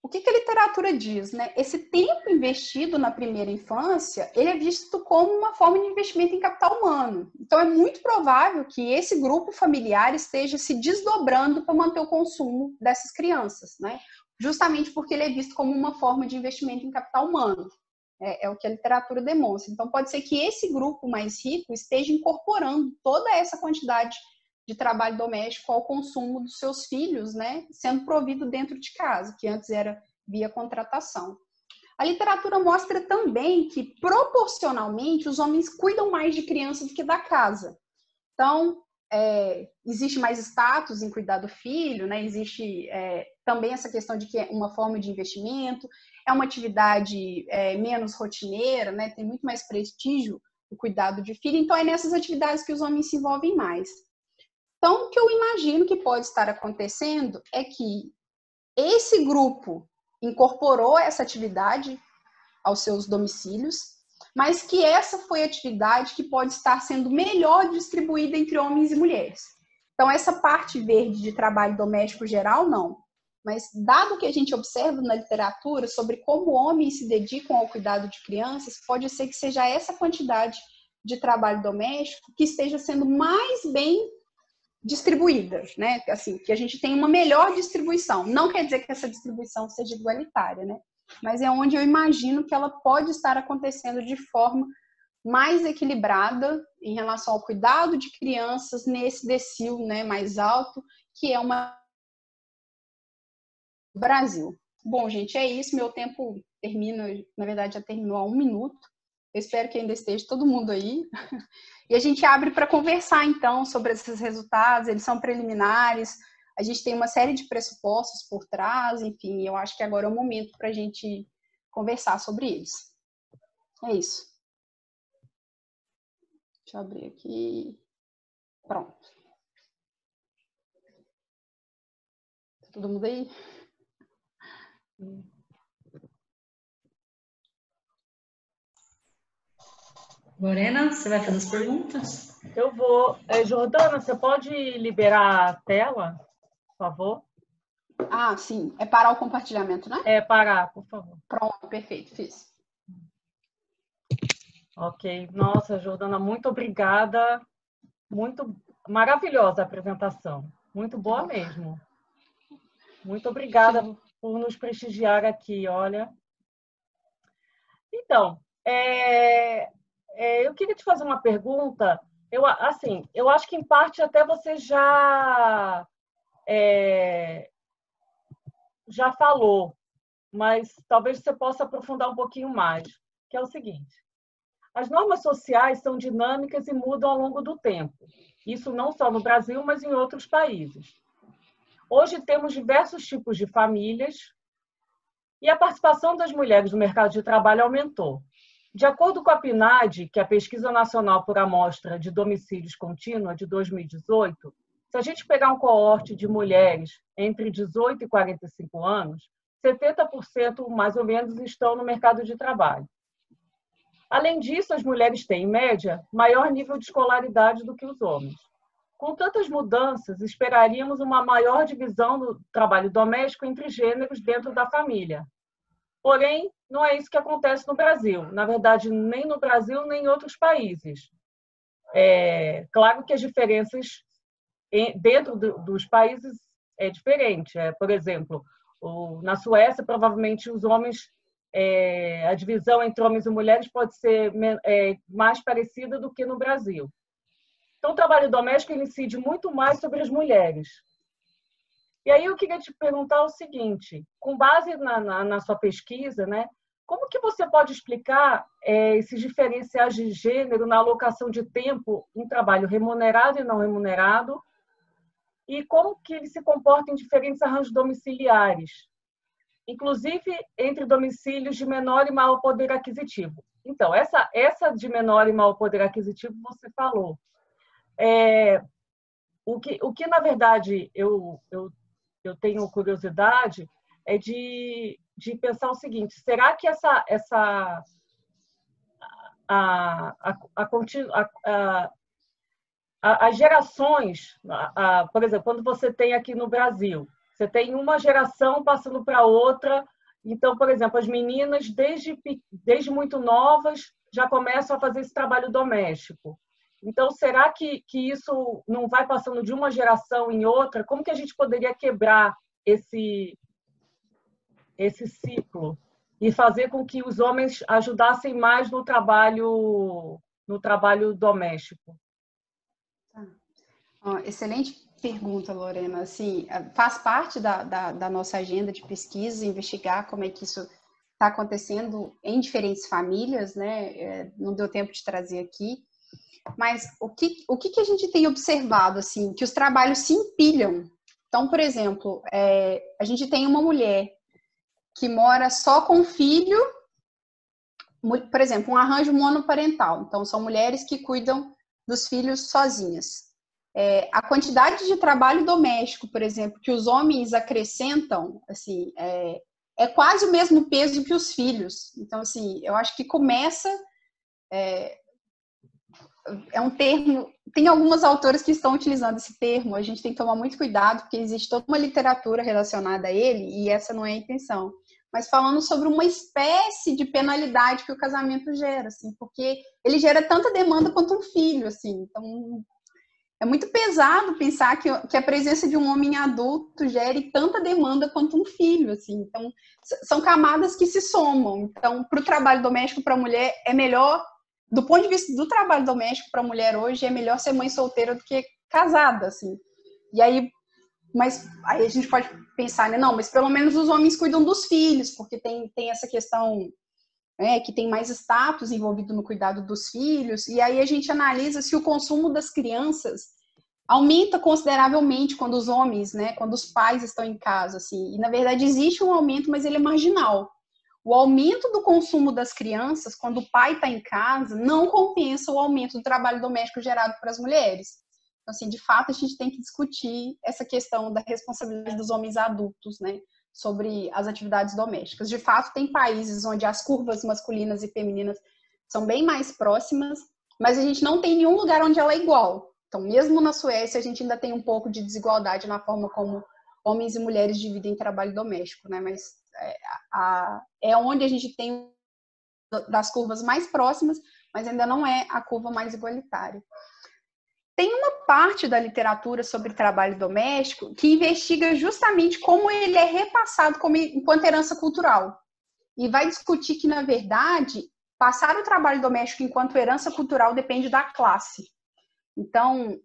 o que a literatura diz, né? Esse tempo investido na primeira infância, ele é visto como uma forma de investimento em capital humano. Então, é muito provável que esse grupo familiar esteja se desdobrando para manter o consumo dessas crianças, né? Justamente porque ele é visto como uma forma de investimento em capital humano. É o que a literatura demonstra. Então, pode ser que esse grupo mais rico esteja incorporando toda essa quantidade de trabalho doméstico ao consumo dos seus filhos, né, sendo provido dentro de casa, que antes era via contratação. A literatura mostra também que, proporcionalmente, os homens cuidam mais de crianças do que da casa. Então, existe mais status em cuidar do filho, né? Existe também essa questão de que é uma forma de investimento, é uma atividade menos rotineira, né? Tem muito mais prestígio o cuidado de filho, então é nessas atividades que os homens se envolvem mais. Então, o que eu imagino que pode estar acontecendo é que esse grupo incorporou essa atividade aos seus domicílios, mas que essa foi a atividade que pode estar sendo melhor distribuída entre homens e mulheres. Então, essa parte verde de trabalho doméstico geral, não. Mas, dado o que a gente observa na literatura sobre como homens se dedicam ao cuidado de crianças, pode ser que seja essa quantidade de trabalho doméstico que esteja sendo mais bem distribuída, né? Assim, que a gente tem uma melhor distribuição. Não quer dizer que essa distribuição seja igualitária, né? Mas é onde eu imagino que ela pode estar acontecendo de forma mais equilibrada em relação ao cuidado de crianças nesse decil, né, mais alto, que é uma Brasil. Bom, gente, é isso. Meu tempo termina, na verdade já terminou há 1 minuto. Eu espero que ainda esteja todo mundo aí. E a gente abre para conversar, então, sobre esses resultados. Eles são preliminares. A gente tem uma série de pressupostos por trás. Enfim, eu acho que agora é o momento para a gente conversar sobre eles. É isso. Deixa eu abrir aqui. Pronto. Tá todo mundo aí? Lorena, você vai fazer as perguntas? Eu vou. Jordana, você pode liberar a tela, por favor? Ah, sim. É parar o compartilhamento, né? É, parar, por favor. Pronto, perfeito, fiz. Ok. Nossa, Jordana, muito obrigada. Muito maravilhosa a apresentação. Muito boa mesmo. Muito obrigada por nos prestigiar aqui, olha. Então, eu queria te fazer uma pergunta. Eu acho que em parte até você já falou, mas talvez você possa aprofundar um pouquinho mais, que é o seguinte: as normas sociais são dinâmicas e mudam ao longo do tempo. Isso não só no Brasil, mas em outros países. Hoje temos diversos tipos de famílias e a participação das mulheres no mercado de trabalho aumentou. De acordo com a PNAD, que é a Pesquisa Nacional por Amostra de Domicílios Contínua de 2018, se a gente pegar um coorte de mulheres entre 18 e 45 anos, 70% mais ou menos estão no mercado de trabalho. Além disso, as mulheres têm, em média, maior nível de escolaridade do que os homens. Com tantas mudanças, esperaríamos uma maior divisão do trabalho doméstico entre gêneros dentro da família. Porém, não é isso que acontece no Brasil. Na verdade, nem no Brasil, nem em outros países. Claro que as diferenças dentro dos países é diferente. Por exemplo, na Suécia, provavelmente os homens, a divisão entre homens e mulheres pode ser mais parecida do que no Brasil. Então, o trabalho doméstico incide muito mais sobre as mulheres. E aí eu queria te perguntar o seguinte: com base na sua pesquisa, né, como que você pode explicar esses diferenciais de gênero na alocação de tempo em trabalho remunerado e não remunerado, e como que ele se comporta em diferentes arranjos domiciliares, inclusive entre domicílios de menor e maior poder aquisitivo? Então, essa de menor e maior poder aquisitivo você falou. O que na verdade, eu tenho curiosidade é de pensar o seguinte: será que as gerações, por exemplo, quando você tem aqui no Brasil, você tem uma geração passando para outra. Então, por exemplo, as meninas, desde muito novas, já começam a fazer esse trabalho doméstico. Então, será que isso não vai passando de uma geração em outra? Como que a gente poderia quebrar esse ciclo e fazer com que os homens ajudassem mais no trabalho doméstico? Excelente pergunta, Lorena. Assim, faz parte da nossa agenda de pesquisa investigar como é que isso está acontecendo em diferentes famílias, né? Não deu tempo de trazer aqui. Mas o que a gente tem observado, assim, que os trabalhos se empilham. Então, por exemplo, a gente tem uma mulher que mora só com o filho, por exemplo, um arranjo monoparental. Então, são mulheres que cuidam dos filhos sozinhas. A quantidade de trabalho doméstico, por exemplo, que os homens acrescentam, assim, é quase o mesmo peso que os filhos. Então, assim, eu acho que começa... É um termo, tem algumas autoras que estão utilizando esse termo, a gente tem que tomar muito cuidado, porque existe toda uma literatura relacionada a ele, e essa não é a intenção. Mas falando sobre uma espécie de penalidade que o casamento gera, assim, porque ele gera tanta demanda quanto um filho, assim. Então, é muito pesado pensar que a presença de um homem adulto gere tanta demanda quanto um filho, assim. Então, são camadas que se somam. Então, para o trabalho doméstico para a mulher, é melhor, do ponto de vista do trabalho doméstico para a mulher hoje, é melhor ser mãe solteira do que casada, assim. E aí, mas aí a gente pode pensar, né? Não, mas pelo menos os homens cuidam dos filhos, porque tem essa questão, que tem mais status envolvido no cuidado dos filhos, e aí a gente analisa se o consumo das crianças aumenta consideravelmente quando os homens, né, quando os pais estão em casa, assim, e na verdade existe um aumento, mas ele é marginal. O aumento do consumo das crianças, quando o pai está em casa, não compensa o aumento do trabalho doméstico gerado para as mulheres. Então, assim, de fato, a gente tem que discutir essa questão da responsabilidade dos homens adultos, né, sobre as atividades domésticas. De fato, tem países onde as curvas masculinas e femininas são bem mais próximas, mas a gente não tem nenhum lugar onde ela é igual. Então, mesmo na Suécia, a gente ainda tem um pouco de desigualdade na forma como homens e mulheres dividem trabalho doméstico, né? Mas é onde a gente tem das curvas mais próximas, mas ainda não é a curva mais igualitária. Tem uma parte da literatura sobre trabalho doméstico que investiga justamente como ele é repassado enquanto herança cultural. E vai discutir que, na verdade, passar o trabalho doméstico enquanto herança cultural depende da classe. Então,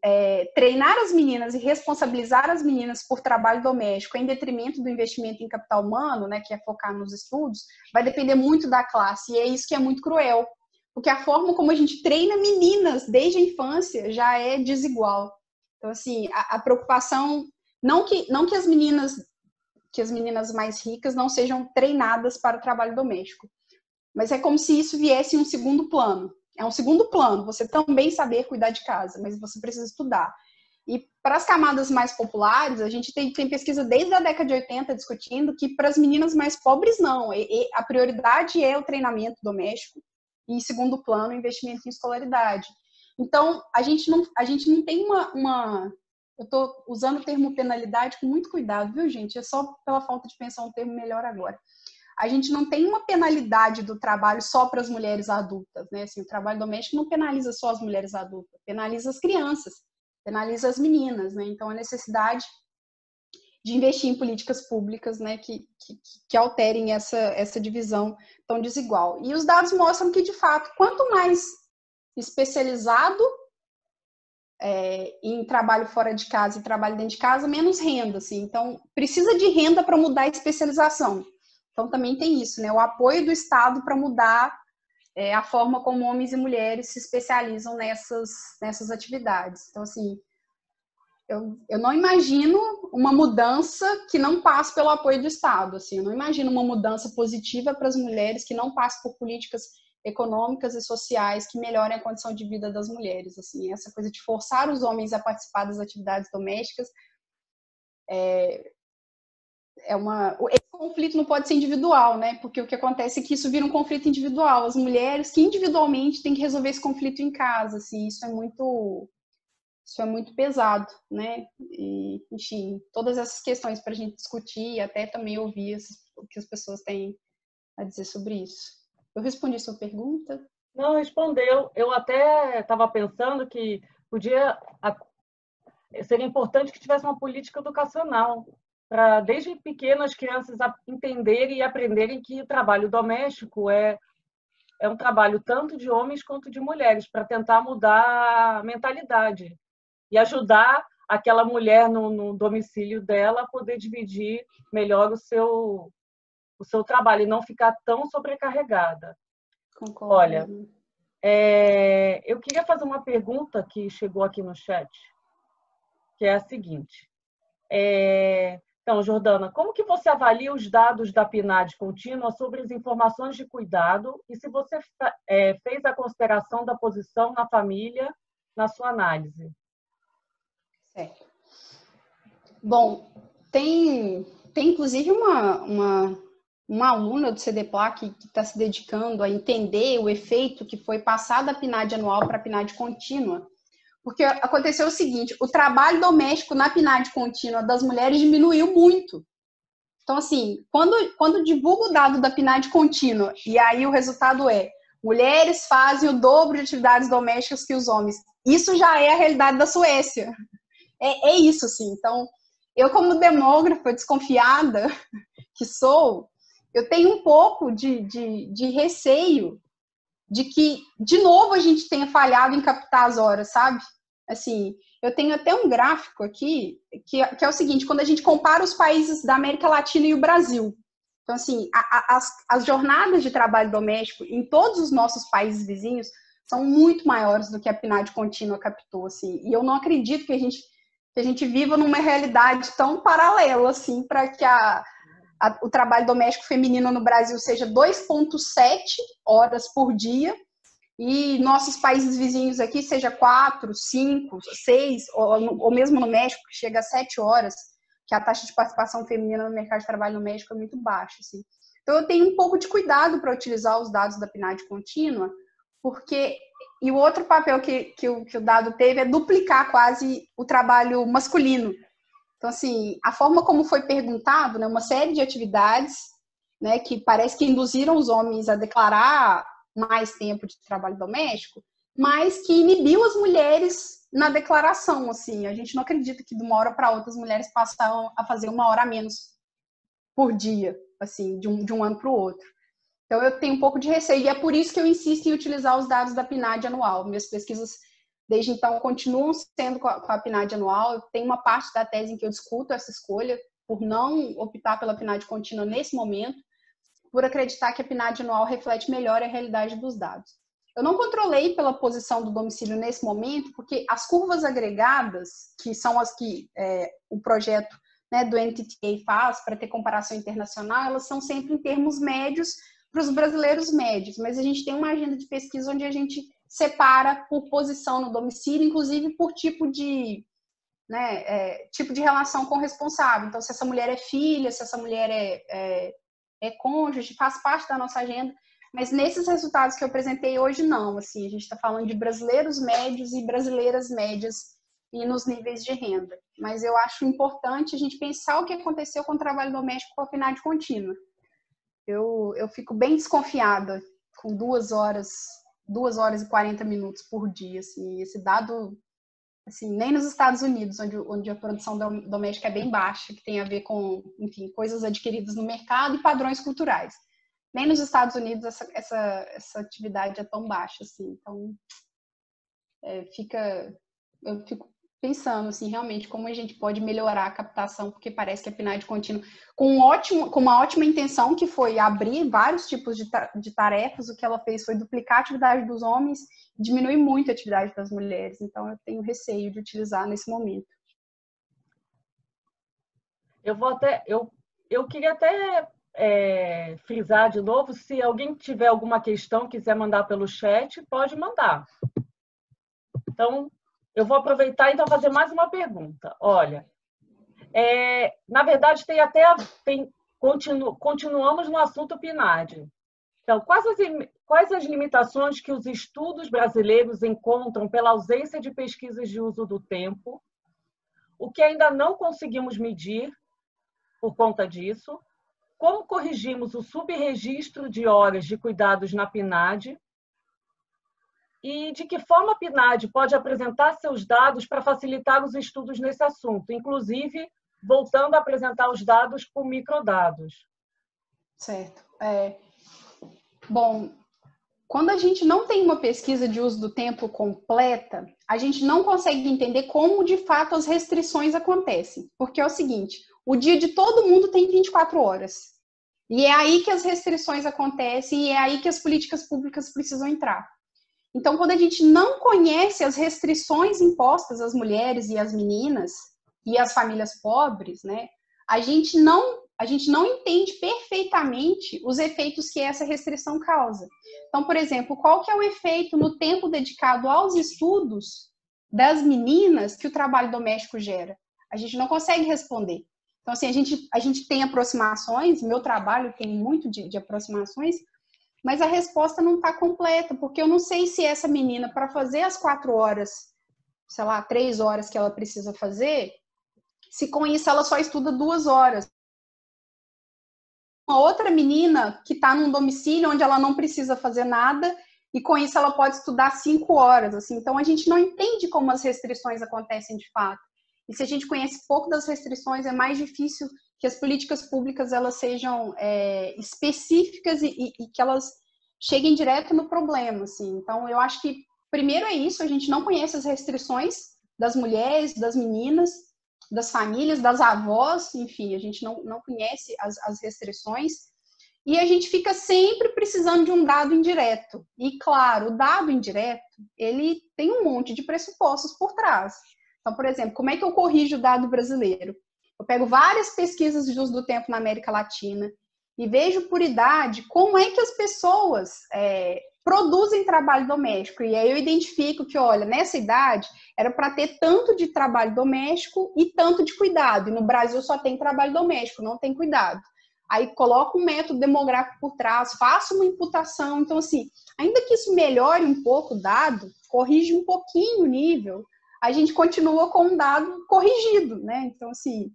treinar as meninas e responsabilizar as meninas por trabalho doméstico em detrimento do investimento em capital humano, né, que é focar nos estudos, vai depender muito da classe. E é isso que é muito cruel. Porque a forma como a gente treina meninas desde a infância já é desigual. Então, assim, a preocupação, não que as meninas mais ricas não sejam treinadas para o trabalho doméstico, mas é como se isso viesse em um segundo plano. É um segundo plano, você também saber cuidar de casa, mas você precisa estudar. E para as camadas mais populares, a gente tem pesquisa desde a década de 80 discutindo que para as meninas mais pobres não, a prioridade é o treinamento doméstico, e em segundo plano, o investimento em escolaridade. Então, a gente não tem uma... Eu estou usando o termo penalidade com muito cuidado, viu, gente? É só pela falta de pensar um termo melhor agora. A gente não tem uma penalidade do trabalho só para as mulheres adultas, né? Assim, o trabalho doméstico não penaliza só as mulheres adultas, penaliza as crianças, penaliza as meninas, né? Então, a necessidade de investir em políticas públicas, né, que alterem essa divisão tão desigual. E os dados mostram que, de fato, quanto mais especializado em trabalho fora de casa e trabalho dentro de casa, menos renda, assim. Então, precisa de renda para mudar a especialização. Então, também tem isso, né, o apoio do Estado para mudar a forma como homens e mulheres se especializam nessas atividades. Então, assim, eu não imagino uma mudança que não passe pelo apoio do Estado. Assim, eu não imagino uma mudança positiva para as mulheres que não passe por políticas econômicas e sociais que melhorem a condição de vida das mulheres. Assim, essa coisa de forçar os homens a participar das atividades domésticas esse conflito não pode ser individual, né? Porque o que acontece é que isso vira um conflito individual. As mulheres que individualmente têm que resolver esse conflito em casa. Assim, isso é muito pesado, né? E, enfim, todas essas questões para a gente discutir e até também ouvir o que as pessoas têm a dizer sobre isso. Eu respondi a sua pergunta? Não, respondeu. Eu até estava pensando que seria importante que tivesse uma política educacional para, desde pequenas, as crianças entenderem e aprenderem que o trabalho doméstico é um trabalho tanto de homens quanto de mulheres, para tentar mudar a mentalidade e ajudar aquela mulher no domicílio dela a poder dividir melhor o seu trabalho e não ficar tão sobrecarregada. Concordo. Olha, eu queria fazer uma pergunta que chegou aqui no chat, que é a seguinte. Então, Jordana, como que você avalia os dados da PNAD contínua sobre as informações de cuidado e se você fez a consideração da posição na família na sua análise? Certo. Bom, tem inclusive uma aluna do CDPLAC que está se dedicando a entender o efeito que foi passar da PNAD anual para a PNAD contínua. Porque aconteceu o seguinte, o trabalho doméstico na PNAD contínua das mulheres diminuiu muito. Então, assim, quando divulga o dado da PNAD contínua, e aí o resultado mulheres fazem o dobro de atividades domésticas que os homens. Isso já é a realidade da Suécia. É isso, assim. Então, eu como demógrafa desconfiada que sou, eu tenho um pouco de receio de que, de novo, a gente tenha falhado em captar as horas, sabe? Assim, eu tenho até um gráfico aqui, que é o seguinte, quando a gente compara os países da América Latina e o Brasil. Então, assim, as jornadas de trabalho doméstico em todos os nossos países vizinhos são muito maiores do que a PNAD contínua captou, assim. E eu não acredito que a gente viva numa realidade tão paralela, assim, para que o trabalho doméstico feminino no Brasil seja 2,7 horas por dia e nossos países vizinhos aqui seja 4, 5, 6, ou mesmo no México, que chega a 7 horas, que a taxa de participação feminina no mercado de trabalho no México é muito baixa. Assim. Então, eu tenho um pouco de cuidado para utilizar os dados da PNAD contínua, porque... E o outro papel que o dado teve é duplicar quase o trabalho masculino. Então, assim, a forma como foi perguntado, né, uma série de atividades, né, que parece que induziram os homens a declarar mais tempo de trabalho doméstico, mas que inibiu as mulheres na declaração, assim. A gente não acredita que de uma hora para outra as mulheres passam a fazer 1 hora a menos por dia, assim, de um ano para o outro. Então, eu tenho um pouco de receio, e é por isso que eu insisto em utilizar os dados da PNAD anual. Minhas pesquisas, desde então, continuam sendo com a PNAD anual. Eu tenho uma parte da tese em que eu discuto essa escolha, por não optar pela PNAD contínua nesse momento, por acreditar que a PNAD anual reflete melhor a realidade dos dados. Eu não controlei pela posição do domicílio nesse momento, porque as curvas agregadas, que são as que o projeto, né, do NTTA faz para ter comparação internacional, elas são sempre em termos médios para os brasileiros médios, mas a gente tem uma agenda de pesquisa onde a gente separa por posição no domicílio, inclusive por tipo de, né, tipo de relação com o responsável. Então, se essa mulher é filha, se essa mulher é cônjuge, faz parte da nossa agenda, mas nesses resultados que eu apresentei hoje, não. Assim, a gente está falando de brasileiros médios e brasileiras médias e nos níveis de renda. Mas eu acho importante a gente pensar o que aconteceu com o trabalho doméstico com a PNAD contínua. Eu fico bem desconfiada com 2 horas e 40 minutos por dia, assim, esse dado, assim, nem nos Estados Unidos, onde a produção doméstica é bem baixa, que tem a ver com, enfim, coisas adquiridas no mercado e padrões culturais. Nem nos Estados Unidos essa atividade é tão baixa, assim, então eu fico pensando, assim, realmente, como a gente pode melhorar a captação, porque parece que a PNAD contínua, com uma ótima intenção, que foi abrir vários tipos de tarefas, o que ela fez foi duplicar a atividade dos homens, diminuir muito a atividade das mulheres. Então, eu tenho receio de utilizar nesse momento. Eu queria até frisar de novo, se alguém tiver alguma questão, quiser mandar pelo chat, pode mandar. Então, eu vou aproveitar e então fazer mais uma pergunta. Olha, na verdade, continuamos no assunto PNAD. Então, quais as limitações que os estudos brasileiros encontram pela ausência de pesquisas de uso do tempo? O que ainda não conseguimos medir por conta disso? Como corrigimos o subregistro de horas de cuidados na PNAD? E de que forma a PNAD pode apresentar seus dados para facilitar os estudos nesse assunto, inclusive voltando a apresentar os dados por microdados? Certo. Bom, quando a gente não tem uma pesquisa de uso do tempo completa, a gente não consegue entender como, de fato, as restrições acontecem. Porque é o seguinte, o dia de todo mundo tem 24 horas. E é aí que as restrições acontecem e é aí que as políticas públicas precisam entrar. Então, quando a gente não conhece as restrições impostas às mulheres e às meninas e às famílias pobres, né, a gente não entende perfeitamente os efeitos que essa restrição causa. Então, por exemplo, qual que é o efeito no tempo dedicado aos estudos das meninas que o trabalho doméstico gera? A gente não consegue responder. Então, assim, a gente tem aproximações, meu trabalho tem muito de aproximações, mas a resposta não está completa, porque eu não sei se essa menina, para fazer as 4 horas, sei lá, 3 horas que ela precisa fazer, se com isso ela só estuda 2 horas. Uma outra menina que está num domicílio onde ela não precisa fazer nada e com isso ela pode estudar 5 horas, assim. Então a gente não entende como as restrições acontecem de fato. E se a gente conhece pouco das restrições, é mais difícil que as políticas públicas elas sejam específicas e que elas cheguem direto no problema, assim. Então eu acho que primeiro é isso, a gente não conhece as restrições das mulheres, das meninas, das famílias, das avós, enfim, a gente não conhece as restrições. E a gente fica sempre precisando de um dado indireto. E, claro, o dado indireto, ele tem um monte de pressupostos por trás. Então, por exemplo, como é que eu corrijo o dado brasileiro? Eu pego várias pesquisas de uso do tempo na América Latina e vejo por idade como é que as pessoas produzem trabalho doméstico. E aí eu identifico que, olha, nessa idade era para ter tanto de trabalho doméstico e tanto de cuidado. E no Brasil só tem trabalho doméstico, não tem cuidado. Aí coloco um método demográfico por trás, faço uma imputação. Então, assim, ainda que isso melhore um pouco o dado, corrige um pouquinho o nível, a gente continua com um dado corrigido, né? Então, assim,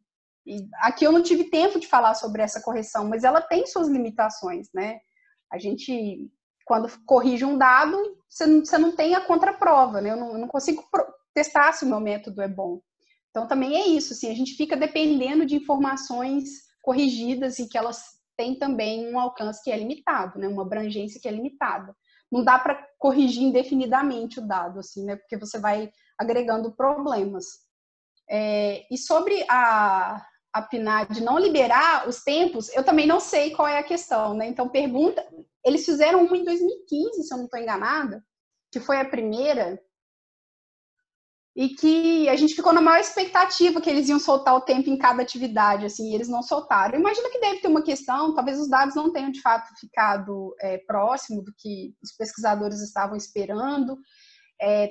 aqui eu não tive tempo de falar sobre essa correção, mas ela tem suas limitações, né? A gente, quando corrige um dado, você não tem a contraprova, né? Eu não consigo testar se o meu método é bom. Então, também é isso, assim, a gente fica dependendo de informações corrigidas e que elas têm também um alcance que é limitado, né? Uma abrangência que é limitada. Não dá para corrigir indefinidamente o dado, assim, né? Porque você vai agregando problemas. E sobre a PNAD não liberar os tempos, eu também não sei qual é a questão, né? Então, pergunta... Eles fizeram uma em 2015, se eu não estou enganada, que foi a primeira, e que a gente ficou na maior expectativa que eles iam soltar o tempo em cada atividade, assim, e eles não soltaram. Imagino que deve ter uma questão, talvez os dados não tenham, de fato, ficado próximo do que os pesquisadores estavam esperando.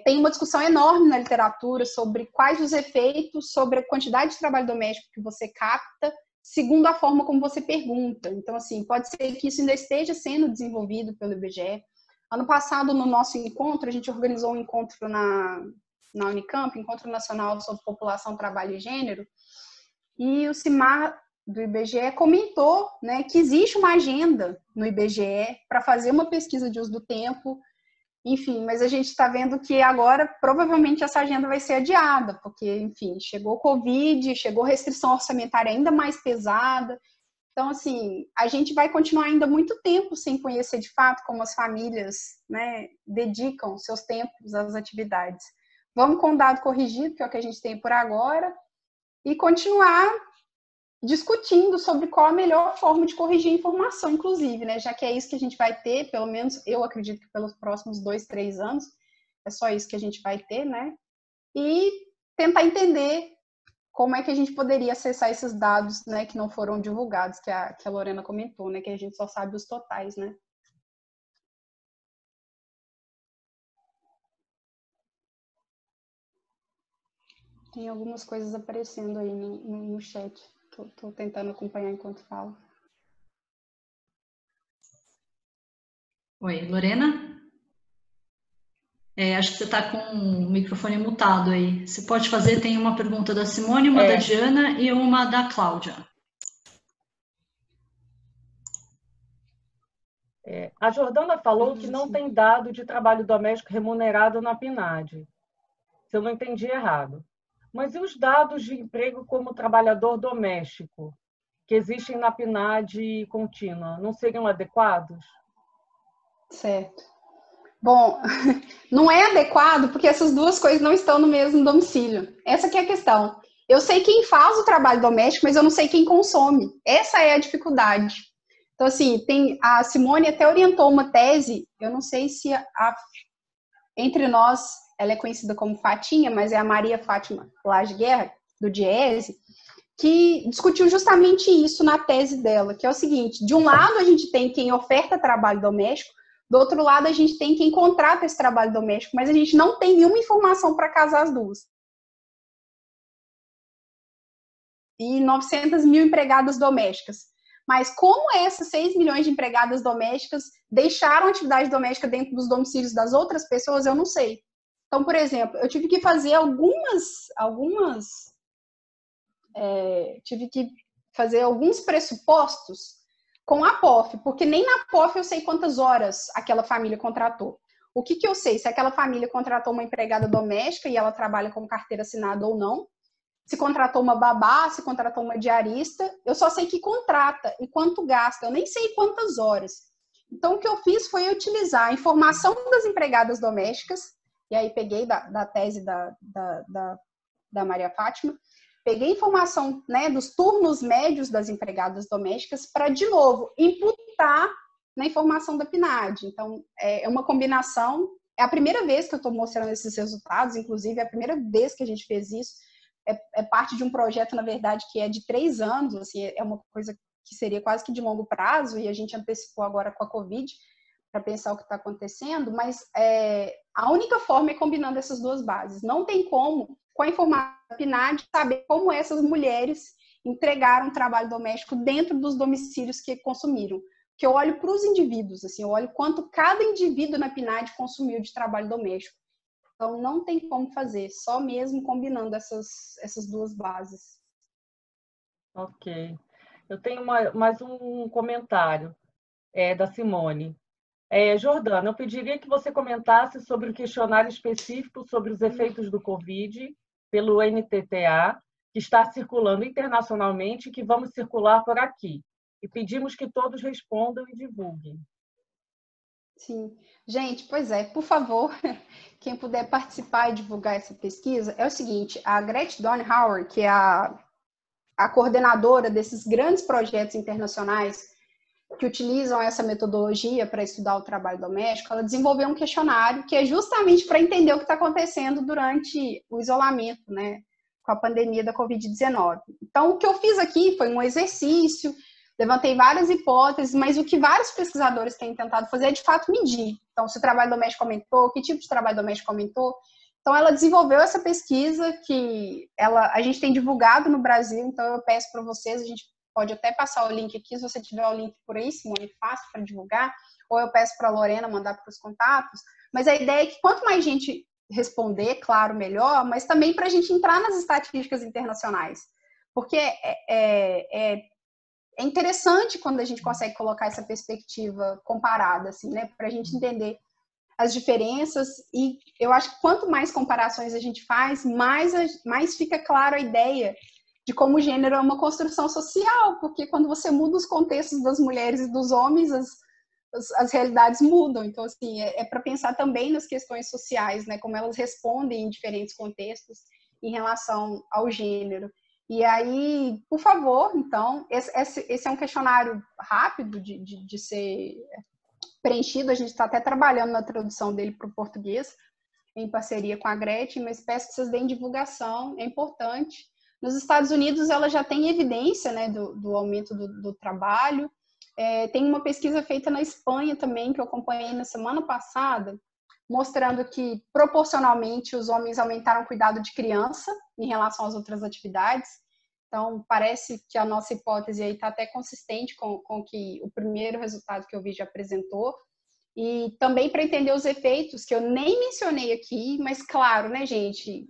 Tem uma discussão enorme na literatura sobre quais os efeitos sobre a quantidade de trabalho doméstico que você capta, segundo a forma como você pergunta. Então, assim, pode ser que isso ainda esteja sendo desenvolvido pelo IBGE. Ano passado, no nosso encontro, a gente organizou um encontro na Unicamp, Encontro Nacional sobre População, Trabalho e Gênero, e o Cimar do IBGE comentou, né, que existe uma agenda no IBGE para fazer uma pesquisa de uso do tempo, enfim, mas a gente está vendo que agora provavelmente essa agenda vai ser adiada, porque, enfim, chegou o Covid, chegou restrição orçamentária ainda mais pesada. Então, assim, a gente vai continuar ainda muito tempo sem conhecer de fato como as famílias, né, dedicam seus tempos às atividades. Vamos com o dado corrigido, que é o que a gente tem por agora, e continuar discutindo sobre qual a melhor forma de corrigir a informação, inclusive, né? Já que é isso que a gente vai ter, pelo menos eu acredito que pelos próximos 2, 3 anos, é só isso que a gente vai ter, né? E tentar entender como é que a gente poderia acessar esses dados, né, que não foram divulgados, que a Lorena comentou, né? Que a gente só sabe os totais, né? Tem algumas coisas aparecendo aí no chat. Tô tentando acompanhar enquanto falo. Oi, Lorena? Acho que você está com o microfone mutado aí. Você pode fazer, tem uma pergunta da Simone, uma da Diana e uma da Cláudia. A Jordana falou que não tem dado de trabalho doméstico remunerado na PNAD, se eu não entendi errado. Mas e os dados de emprego como trabalhador doméstico, que existem na PNAD contínua, não seriam adequados? Certo. Bom, não é adequado porque essas duas coisas não estão no mesmo domicílio. Essa que é a questão. Eu sei quem faz o trabalho doméstico, mas eu não sei quem consome. Essa é a dificuldade. Então, assim, a Simone até orientou uma tese, eu não sei se entre nós ela é conhecida como Fatinha, mas é a Maria Fátima Lage Guerra, do Diese, que discutiu justamente isso na tese dela, que é o seguinte: de um lado a gente tem quem oferta trabalho doméstico, do outro lado a gente tem quem contrata esse trabalho doméstico, mas a gente não tem nenhuma informação para casar as duas. E 900 mil empregadas domésticas. Mas como essas 6 milhões de empregadas domésticas deixaram a atividade doméstica dentro dos domicílios das outras pessoas, eu não sei. Então, por exemplo, eu tive que fazer tive que fazer alguns pressupostos com a POF, porque nem na POF eu sei quantas horas aquela família contratou. o que eu sei? Se aquela família contratou uma empregada doméstica e ela trabalha com carteira assinada ou não, se contratou uma babá, se contratou uma diarista, eu só sei que contrata e quanto gasta, eu nem sei quantas horas. Então, o que eu fiz foi utilizar a informação das empregadas domésticas, e aí peguei da tese da Maria Fátima, peguei informação, né, dos turnos médios das empregadas domésticas para, de novo, imputar na informação da PNAD. Então, é uma combinação, é a primeira vez que eu estou mostrando esses resultados, inclusive é a primeira vez que a gente fez isso, é parte de um projeto, na verdade, que é de 3 anos, assim, é uma coisa que seria quase que de longo prazo, e a gente antecipou agora com a Covid, para pensar o que está acontecendo, mas a única forma é combinando essas duas bases. Não tem como, com a informação da PNAD, saber como essas mulheres entregaram trabalho doméstico dentro dos domicílios que consumiram. Porque eu olho para os indivíduos, assim, eu olho quanto cada indivíduo na PNAD consumiu de trabalho doméstico. Então, não tem como fazer, só mesmo combinando essas duas bases. Ok. Eu tenho mais um comentário da Simone. Jordana, eu pediria que você comentasse sobre o questionário específico sobre os efeitos do Covid pelo NTTA, que está circulando internacionalmente e que vamos circular por aqui. E pedimos que todos respondam e divulguem. Sim. Gente, pois é, por favor, quem puder participar e divulgar essa pesquisa, é o seguinte, a Gretchen Dornhauer, que é a coordenadora desses grandes projetos internacionais que utilizam essa metodologia para estudar o trabalho doméstico, ela desenvolveu um questionário que é justamente para entender o que está acontecendo durante o isolamento, né, com a pandemia da Covid-19. Então, o que eu fiz aqui foi um exercício, levantei várias hipóteses, mas o que vários pesquisadores têm tentado fazer é, de fato, medir. Então, se o trabalho doméstico aumentou, que tipo de trabalho doméstico aumentou. Então, ela desenvolveu essa pesquisa que a gente tem divulgado no Brasil, então eu peço para vocês, a gente pode até passar o link aqui, se você tiver o link por aí, Simone, fácil para divulgar, ou eu peço para a Lorena mandar para os contatos, mas a ideia é que quanto mais gente responder, claro, melhor, mas também para a gente entrar nas estatísticas internacionais, porque é interessante quando a gente consegue colocar essa perspectiva comparada, assim, né, para a gente entender as diferenças, e eu acho que quanto mais comparações a gente faz, mais fica claro a ideia de como o gênero é uma construção social, porque quando você muda os contextos das mulheres e dos homens, as realidades mudam. Então, assim, é para pensar também nas questões sociais, né, como elas respondem em diferentes contextos em relação ao gênero. E aí, por favor, então, esse é um questionário rápido de ser preenchido, a gente está até trabalhando na tradução dele para o português, em parceria com a Gretchen, mas peço que vocês deem divulgação, é importante. Nos Estados Unidos, ela já tem evidência, né, do aumento do trabalho. Tem uma pesquisa feita na Espanha também, que eu acompanhei na semana passada, mostrando que, proporcionalmente, os homens aumentaram o cuidado de criança em relação às outras atividades. Então, parece que a nossa hipótese aí está até consistente com que o primeiro resultado que eu vi já apresentou. E também para entender os efeitos, que eu nem mencionei aqui, mas claro, né, gente,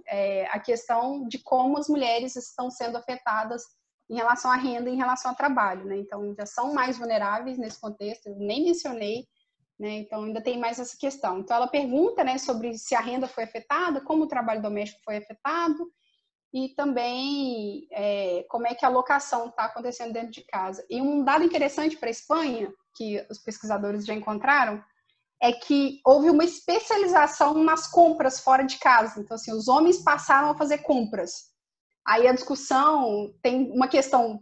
a questão de como as mulheres estão sendo afetadas em relação à renda e em relação ao trabalho, né? Então, já são mais vulneráveis nesse contexto, eu nem mencionei, né? Então, ainda tem mais essa questão. Então, ela pergunta, né, sobre se a renda foi afetada, como o trabalho doméstico foi afetado, e também como é que a locação está acontecendo dentro de casa. E um dado interessante para a Espanha, que os pesquisadores já encontraram, é que houve uma especialização nas compras fora de casa. Então, assim, os homens passaram a fazer compras. Aí a discussão tem uma questão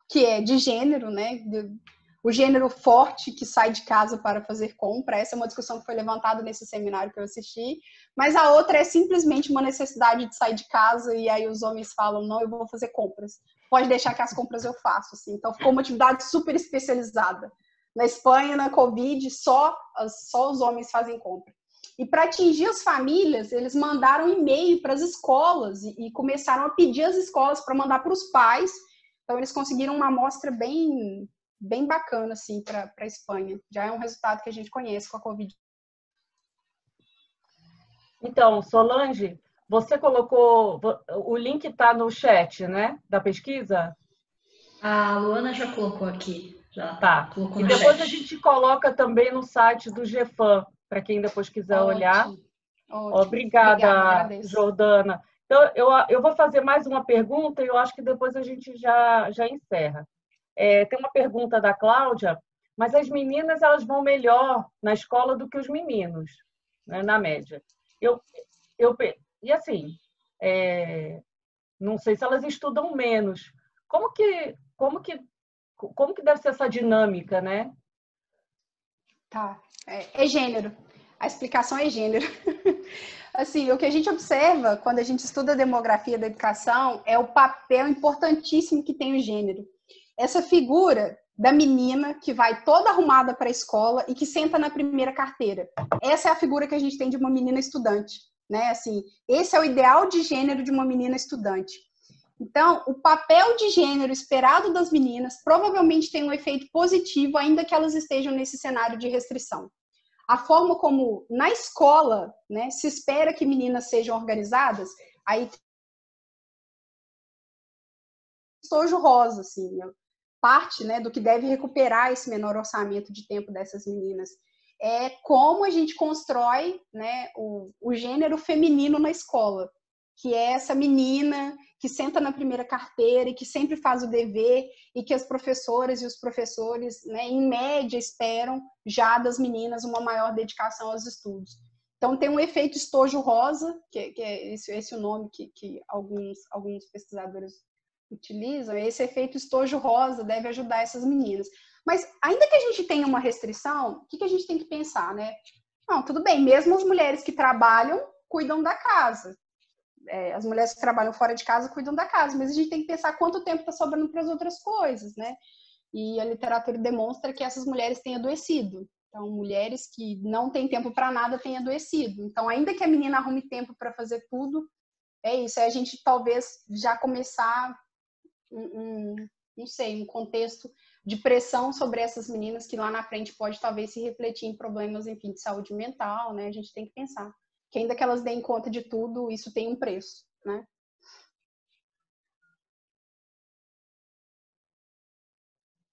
que é de gênero, né? O gênero forte que sai de casa para fazer compra. Essa é uma discussão que foi levantada nesse seminário que eu assisti. Mas a outra é simplesmente uma necessidade de sair de casa e aí os homens falam, não, eu vou fazer compras. Pode deixar que as compras eu faço. Assim. Então, ficou uma atividade super especializada. Na Espanha, na Covid, só os homens fazem compra. E para atingir as famílias, eles mandaram e-mail para as escolas e começaram a pedir às escolas para mandar para os pais. Então, eles conseguiram uma amostra bem bacana assim, para a Espanha. Já é um resultado que a gente conhece com a Covid. Então, Solange, você colocou... O link está no chat, né? Da pesquisa? A Luana já colocou aqui. Já tá. colocou E no depois chat. A gente coloca também no site do GEFAM, para quem depois quiser olhar. Ótimo. Obrigada, Jordana. Então, eu vou fazer mais uma pergunta e eu acho que depois a gente já encerra. Tem uma pergunta da Cláudia, mas as meninas elas vão melhor na escola do que os meninos, né, na média. E assim, não sei se elas estudam menos. Como que deve ser essa dinâmica, né? Tá, é gênero. A explicação é gênero. Assim, o que a gente observa quando a gente estuda a demografia da educação é o papel importantíssimo que tem o gênero. Essa figura da menina que vai toda arrumada para a escola e que senta na primeira carteira. Essa é a figura que a gente tem de uma menina estudante, né? Assim, esse é o ideal de gênero de uma menina estudante. Então, o papel de gênero esperado das meninas provavelmente tem um efeito positivo, ainda que elas estejam nesse cenário de restrição. A forma como, na escola, né, se espera que meninas sejam organizadas, aí estojo rosa, assim, parte, né, do que deve recuperar esse menor orçamento de tempo dessas meninas é como a gente constrói, né, o gênero feminino na escola, que é essa menina que senta na primeira carteira e que sempre faz o dever e que as professoras e os professores, né, em média, esperam já das meninas uma maior dedicação aos estudos. Então, tem um efeito estojo rosa, que é esse o nome que alguns pesquisadores utilizam. Esse efeito estojo rosa deve ajudar essas meninas. Mas, ainda que a gente tenha uma restrição, o que a gente tem que pensar, né? Não, tudo bem, mesmo as mulheres que trabalham cuidam da casa. As mulheres que trabalham fora de casa cuidam da casa, mas a gente tem que pensar quanto tempo está sobrando para as outras coisas, né? E a literatura demonstra que essas mulheres têm adoecido. Então, mulheres que não têm tempo para nada têm adoecido. Então, ainda que a menina arrume tempo para fazer tudo, é isso. É a gente talvez já começar não sei, um contexto de pressão sobre essas meninas que lá na frente pode talvez se refletir em problemas, enfim, de saúde mental, né? A gente tem que pensar que ainda que elas deem conta de tudo, isso tem um preço, né?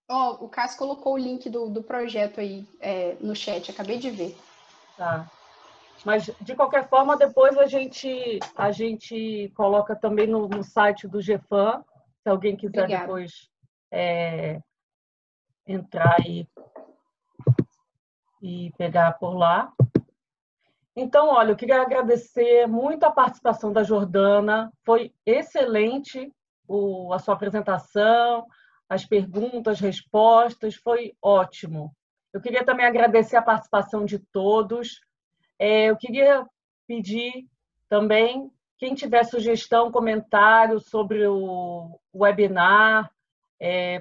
O Cássio colocou o link do projeto aí no chat, acabei de ver. Tá. Mas, de qualquer forma, depois a gente coloca também no site do GEFAM, se alguém quiser Obrigada. depois entrar e pegar por lá. Então, olha, eu queria agradecer muito a participação da Jordana, foi excelente a sua apresentação, as perguntas, respostas, foi ótimo. Eu queria também agradecer a participação de todos. Eu queria pedir também, quem tiver sugestão, comentário sobre o webinar,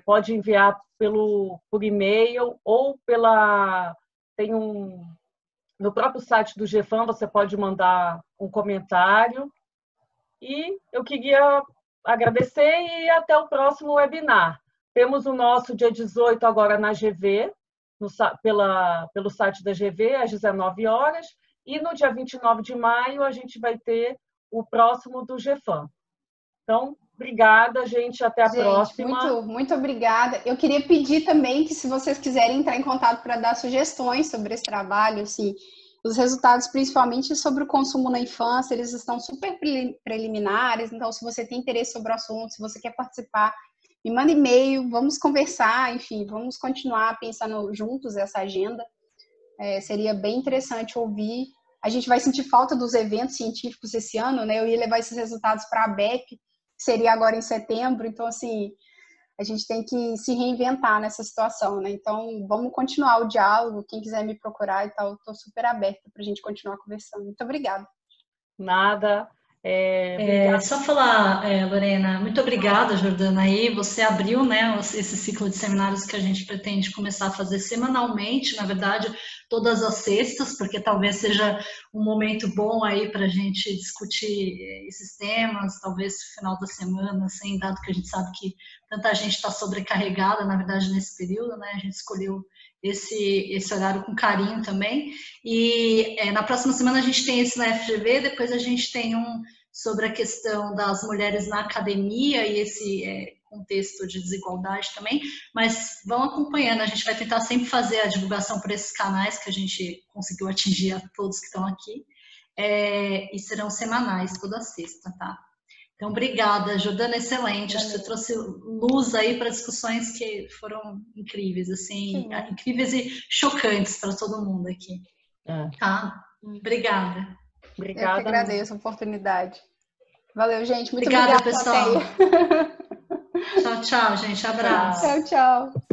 pode enviar por e-mail ou no próprio site do GEFAM você pode mandar um comentário. E eu queria agradecer e até o próximo webinar. Temos o nosso dia 18 agora na GV, pelo site da GV, às 19 horas. E no dia 29 de maio a gente vai ter o próximo do GEFAM. Então, obrigada, gente. Até a próxima. Muito obrigada. Eu queria pedir também que, se vocês quiserem entrar em contato para dar sugestões sobre esse trabalho, assim, os resultados, principalmente sobre o consumo na infância, eles estão super preliminares. Então, se você tem interesse sobre o assunto, se você quer participar, me manda e-mail, vamos conversar, enfim, vamos continuar pensando juntos essa agenda. Seria bem interessante ouvir. A gente vai sentir falta dos eventos científicos esse ano, né? Eu ia levar esses resultados para a ABEP, que seria agora em setembro. Então, assim, a gente tem que se reinventar nessa situação, né? Então, vamos continuar o diálogo. Quem quiser me procurar e tal, estou super aberta para a gente continuar conversando. Muito obrigada. Nada. Só falar, Lorena, muito obrigada, Jordana, aí você abriu, né, esse ciclo de seminários que a gente pretende começar a fazer semanalmente, na verdade, todas as sextas, porque talvez seja um momento bom aí para a gente discutir esses temas, talvez no final da semana, sem dado que a gente sabe que tanta gente está sobrecarregada, na verdade, nesse período, né, a gente escolheu esse horário com carinho também, e na próxima semana a gente tem esse na FGV, depois a gente tem um sobre a questão das mulheres na academia e esse contexto de desigualdade também, mas vão acompanhando, a gente vai tentar sempre fazer a divulgação por esses canais que a gente conseguiu atingir a todos que estão aqui, e serão semanais, toda sexta, tá? Então, obrigada, Jordana, excelente. Acho que você trouxe luz aí para discussões que foram incríveis, assim, incríveis e chocantes para todo mundo aqui. Tá? Obrigada. Eu que agradeço a oportunidade. Valeu, gente. Muito obrigada, pessoal. Tchau, tchau, gente. Abraço. Tchau, tchau.